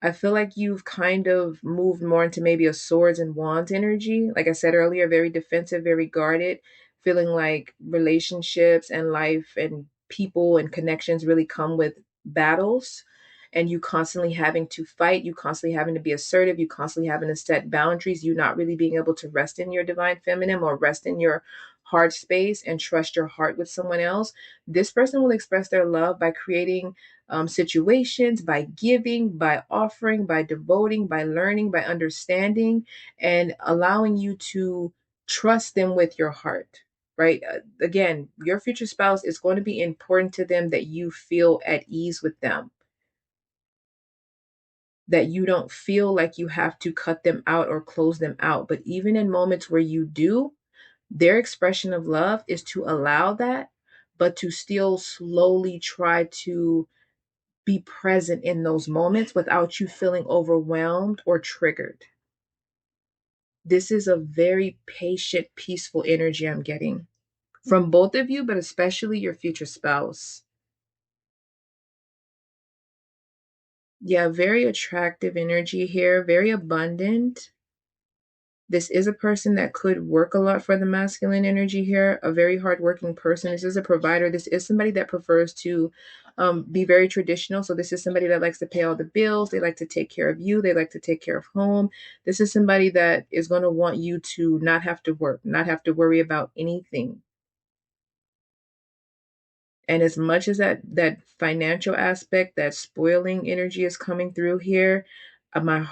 S1: I feel like you've kind of moved more into maybe a swords and wands energy. Like I said earlier, very defensive, very guarded, feeling like relationships and life and people and connections really come with battles. And you constantly having to fight, you constantly having to be assertive, you constantly having to set boundaries, you not really being able to rest in your divine feminine or rest in your heart space and trust your heart with someone else. This person will express their love by creating situations, by giving, by offering, by devoting, by learning, by understanding, and allowing you to trust them with your heart. Right? Again, your future spouse is going to be important to them that you feel at ease with them, that you don't feel like you have to cut them out or close them out. But even in moments where you do, their expression of love is to allow that, but to still slowly try to be present in those moments without you feeling overwhelmed or triggered. This is a very patient, peaceful energy I'm getting from both of you, but especially your future spouse. Yeah, very attractive energy here, very abundant. This is a person that could work a lot for the masculine energy here, a very hardworking person. This is a provider. This is somebody that prefers to be very traditional. So, this is somebody that likes to pay all the bills. They like to take care of you. They like to take care of home. This is somebody that is going to want you to not have to work, not have to worry about anything. And as much as that financial aspect, that spoiling energy is coming through here, my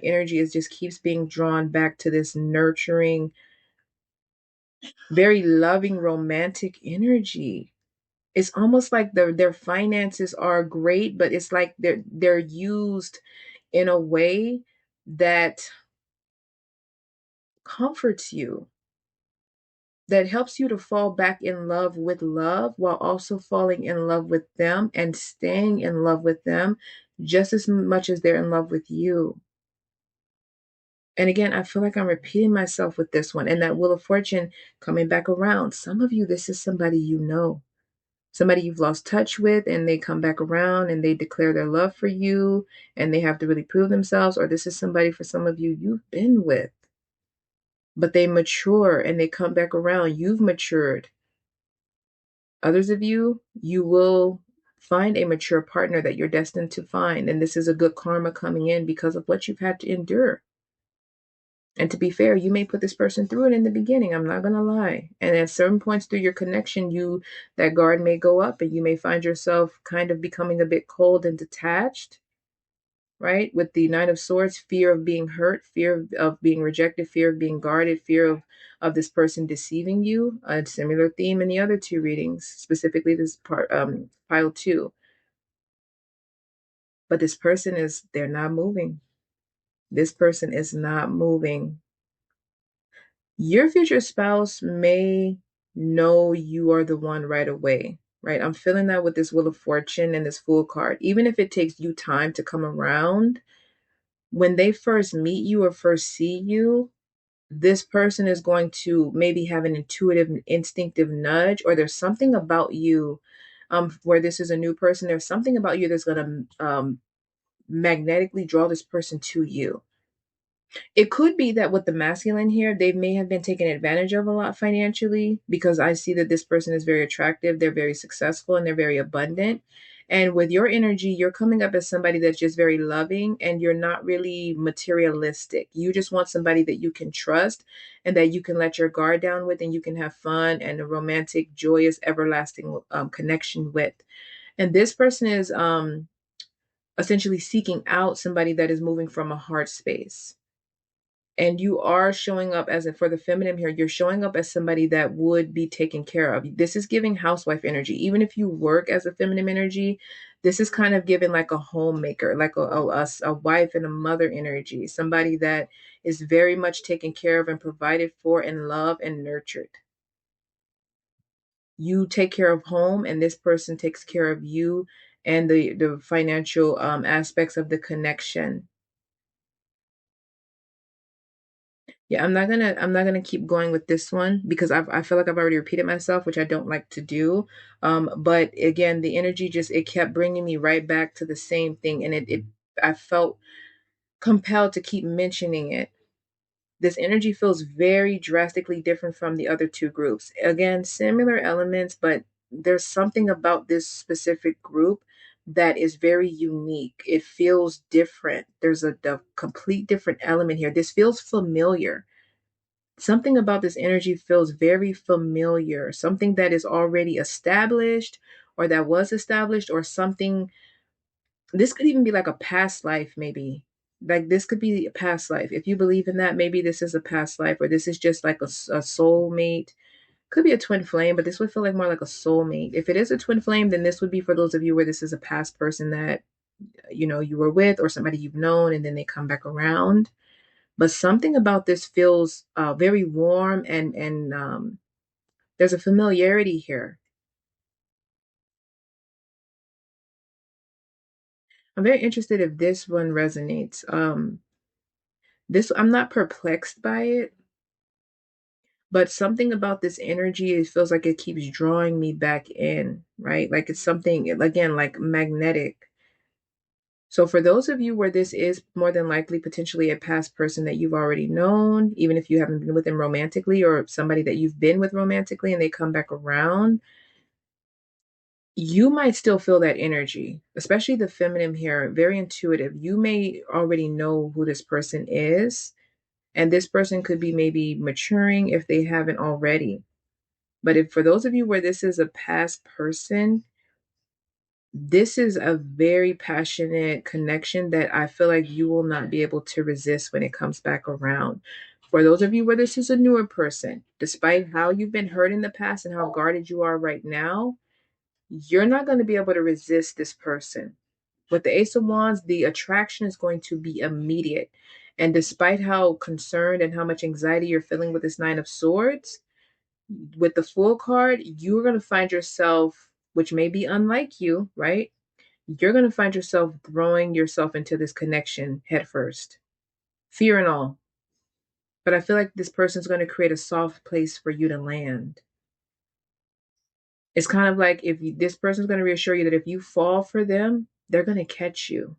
S1: energy is just keeps being drawn back to this nurturing, very loving, romantic energy. It's almost like their finances are great, but it's like they're used in a way that comforts you, that helps you to fall back in love with love while also falling in love with them and staying in love with them just as much as they're in love with you. And again, I feel like I'm repeating myself with this one and that Wheel of Fortune coming back around. Some of you, this is somebody you know, somebody you've lost touch with, and they come back around and they declare their love for you and they have to really prove themselves. Or this is somebody for some of you you've been with, but they mature and they come back around. You've matured. Others of you, you will find a mature partner that you're destined to find. And this is a good karma coming in because of what you've had to endure. And to be fair, you may put this person through it in the beginning. I'm not going to lie. And at certain points through your connection, that guard may go up and you may find yourself kind of becoming a bit cold and detached, right? With the Knight of Swords, fear of being hurt, fear of being rejected, fear of being guarded, fear of this person deceiving you. A similar theme in the other two readings, specifically this part, pile two. But this person they're not moving. This person is not moving. Your future spouse may know you are the one right away, right? I'm feeling that with this Wheel of Fortune and this Fool card. Even if it takes you time to come around, when they first meet you or first see you, this person is going to maybe have an intuitive, instinctive nudge, or there's something about you, where this is a new person, there's something about you that's going to magnetically draw this person to you. It could be that with the masculine here, they may have been taken advantage of a lot financially, because I see that this person is very attractive, they're very successful, and they're very abundant. And with your energy, you're coming up as somebody that's just very loving and you're not really materialistic. You just want somebody that you can trust and that you can let your guard down with and you can have fun and a romantic, joyous, everlasting connection with. And this person is essentially seeking out somebody that is moving from a heart space. And you are showing up as for the feminine here, you're showing up as somebody that would be taken care of. This is giving housewife energy. Even if you work as a feminine energy, this is kind of giving like a homemaker, like a wife and a mother energy, somebody that is very much taken care of and provided for and loved and nurtured. You take care of home, and this person takes care of you and the financial aspects of the connection. Yeah, I'm not gonna keep going with this one because I feel like I've already repeated myself, which I don't like to do. But again, the energy just it kept bringing me right back to the same thing, and it I felt compelled to keep mentioning it. This energy feels very drastically different from the other two groups. Again, similar elements, but there's something about this specific group that is very unique. It feels different. There's a complete different element here. This feels familiar. Something about this energy feels very familiar, something that is already established or that was established, or something. This could even be like a past life, maybe. Like this could be a past life. If you believe in that, maybe this is a past life, or this is just like a soulmate. Could be a twin flame, but this would feel like more like a soulmate. If it is a twin flame, then this would be for those of you where this is a past person that you were with, or somebody you've known, and then they come back around. But something about this feels very warm, and there's a familiarity here. I'm very interested if this one resonates. This I'm not perplexed by it, but something about this energy, it feels like it keeps drawing me back in, right? Like it's something again like magnetic. So for those of you where this is more than likely potentially a past person that you've already known, even if you haven't been with them romantically, or somebody that you've been with romantically and they come back around, you might still feel that energy, especially the feminine here, very intuitive. You may already know who this person is, and this person could be maybe maturing if they haven't already. But if for those of you where this is a past person, this is a very passionate connection that I feel like you will not be able to resist when it comes back around. For those of you where this is a newer person, despite how you've been hurt in the past and how guarded you are right now, you're not going to be able to resist this person. With the Ace of Wands, the attraction is going to be immediate. And despite how concerned and how much anxiety you're feeling with this Nine of Swords, with the Fool card, you're going to find yourself, which may be unlike you, right? You're going to find yourself throwing yourself into this connection headfirst, fear and all. But I feel like this person's going to create a soft place for you to land. It's kind of like this person's going to reassure you that if you fall for them, they're going to catch you.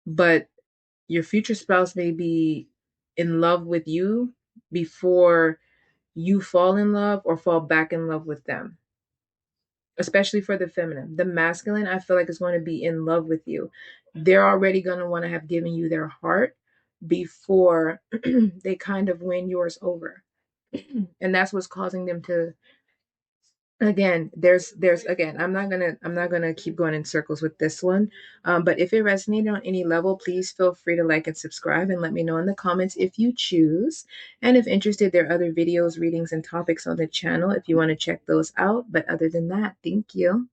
S1: But your future spouse may be in love with you before you fall in love or fall back in love with them, especially for the feminine. The masculine, I feel like, is going to be in love with you. They're already going to want to have given you their heart before they kind of win yours over. And that's what's causing them to, again, there's again, I'm not gonna keep going in circles with this one. But if it resonated on any level, please feel free to like and subscribe and let me know in the comments if you choose. And if interested, there are other videos, readings, and topics on the channel if you want to check those out. But other than that, thank you.